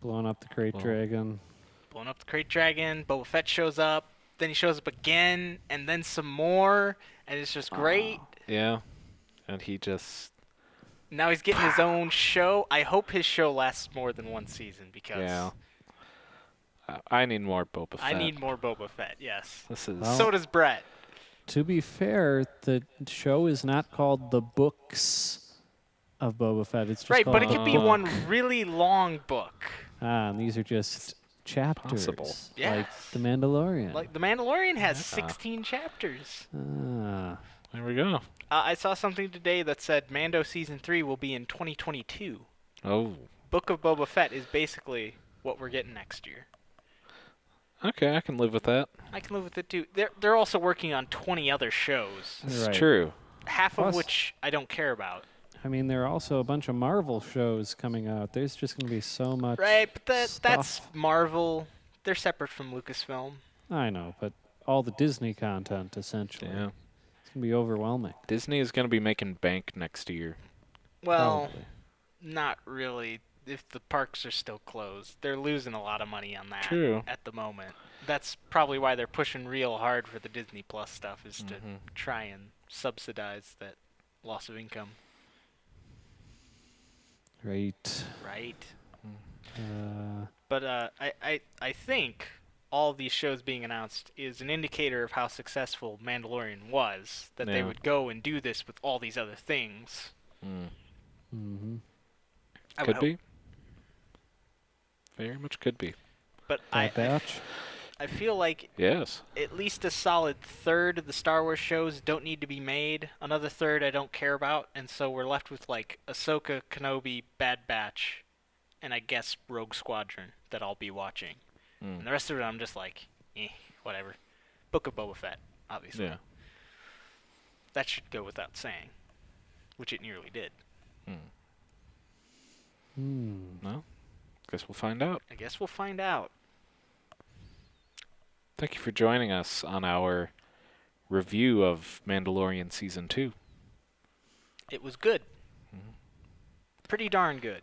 Speaker 1: Blowing up the crate
Speaker 3: Well.
Speaker 1: dragon.
Speaker 2: Blowing up the Crate Dragon, Boba Fett shows up, then he shows up again, and then some more, and it's just great.
Speaker 3: Yeah. And he just...
Speaker 2: Now he's getting his own show. I hope his show lasts more than one season because
Speaker 3: Yeah. I need more Boba Fett.
Speaker 2: I need more Boba Fett, yes.
Speaker 3: This is...
Speaker 1: Well,
Speaker 2: So does Brett.
Speaker 1: To be fair, the show is not called The Books of Boba Fett. It's just
Speaker 2: Right,
Speaker 1: called
Speaker 2: but it
Speaker 1: The
Speaker 2: could be
Speaker 1: Book.
Speaker 2: one really long book.
Speaker 1: And these are just chapters.
Speaker 3: Possible.
Speaker 1: Like
Speaker 2: Yes.
Speaker 1: The Mandalorian.
Speaker 2: Like The Mandalorian has 16 chapters.
Speaker 1: Ah.
Speaker 3: There we go.
Speaker 2: I saw something today that said Mando Season 3 will be in 2022.
Speaker 3: Oh.
Speaker 2: Book of Boba Fett is basically what we're getting next year.
Speaker 3: Okay, I can live with that.
Speaker 2: I can live with it too. They're also working on 20 other shows,
Speaker 3: It's
Speaker 1: Right.
Speaker 3: true.
Speaker 2: half
Speaker 1: Plus-
Speaker 2: of which I don't care about.
Speaker 1: I mean, there are also a bunch of Marvel shows coming out. There's just going to be so much.
Speaker 2: Right, but that's
Speaker 1: stuff.
Speaker 2: Marvel. They're separate from Lucasfilm.
Speaker 1: I know, but all the Disney content, essentially.
Speaker 3: Yeah.
Speaker 1: It's going to be overwhelming.
Speaker 3: Disney is going to be making bank next year.
Speaker 2: Well,
Speaker 1: Probably.
Speaker 2: not really. If the parks are still closed, they're losing a lot of money on that
Speaker 3: True.
Speaker 2: at the moment. That's probably why they're pushing real hard for the Disney Plus stuff, is to try and subsidize that loss of income.
Speaker 1: Right.
Speaker 2: Right.
Speaker 1: Uh,
Speaker 2: But I think all these shows being announced is an indicator of how successful Mandalorian was. That they
Speaker 3: Yeah.
Speaker 2: would go and do this with all these other things.
Speaker 1: mm-hmm.
Speaker 2: I would
Speaker 3: Could
Speaker 2: hope.
Speaker 3: be. Very much could be.
Speaker 2: But
Speaker 1: Bad Batch.
Speaker 2: I feel like
Speaker 3: Yes.
Speaker 2: at least a solid third of the Star Wars shows don't need to be made. Another third I don't care about, and so we're left with like Ahsoka, Kenobi, Bad Batch, and I guess Rogue Squadron that I'll be watching. And the rest of it I'm just like, whatever. Book of Boba Fett, obviously.
Speaker 3: Yeah.
Speaker 2: That should go without saying, which it nearly did.
Speaker 3: Well, guess we'll find out.
Speaker 2: I guess we'll find out.
Speaker 3: Thank you for joining us on our review of Mandalorian Season 2.
Speaker 2: It was good. Pretty darn good.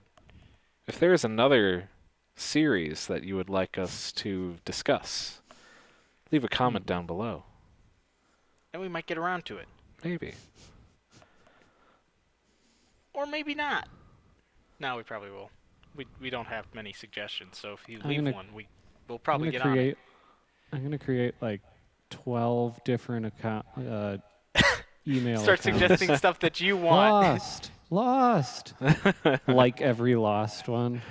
Speaker 3: If there is another series that you would like us to discuss, leave a comment down below.
Speaker 2: And we might get around to it.
Speaker 3: Maybe.
Speaker 2: Or maybe not. No, we probably will. We don't have many suggestions, so if you
Speaker 1: I'm
Speaker 2: leave
Speaker 1: gonna-
Speaker 2: one, we'll probably
Speaker 1: I'm
Speaker 2: get
Speaker 1: gonna
Speaker 2: on it.
Speaker 1: create. I'm gonna create like 12 different email.
Speaker 2: Start
Speaker 1: accounts.
Speaker 2: suggesting stuff that you want.
Speaker 1: Lost. Like every Lost one.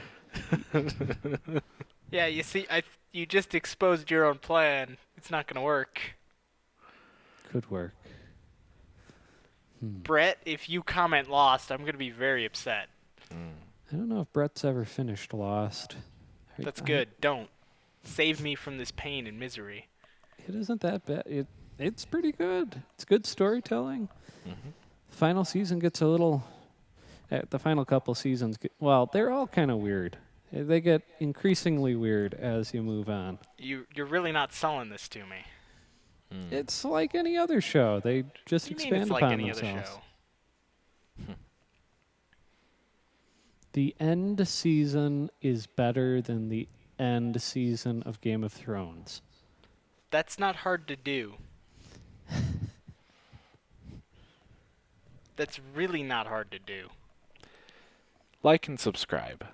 Speaker 2: Yeah, you see, you just exposed your own plan. It's not going to work.
Speaker 1: Could work.
Speaker 2: Brett, if you comment Lost, I'm going to be very upset.
Speaker 1: I don't know if Brett's ever finished Lost.
Speaker 2: That's good. Don't. Save me from this pain and misery.
Speaker 1: It isn't that bad. It's pretty good. It's good storytelling. Final season gets a little. The final couple seasons, well, they're all kind of weird. They get increasingly weird as you move on.
Speaker 2: You're really not selling this to me.
Speaker 1: It's like any other show. They just
Speaker 2: What do you mean
Speaker 1: expand
Speaker 2: it's
Speaker 1: upon
Speaker 2: like any other
Speaker 1: themselves.
Speaker 2: show?
Speaker 1: The end season is better than the end season of Game of Thrones.
Speaker 2: That's not hard to do. That's really not hard to do.
Speaker 3: Like and subscribe.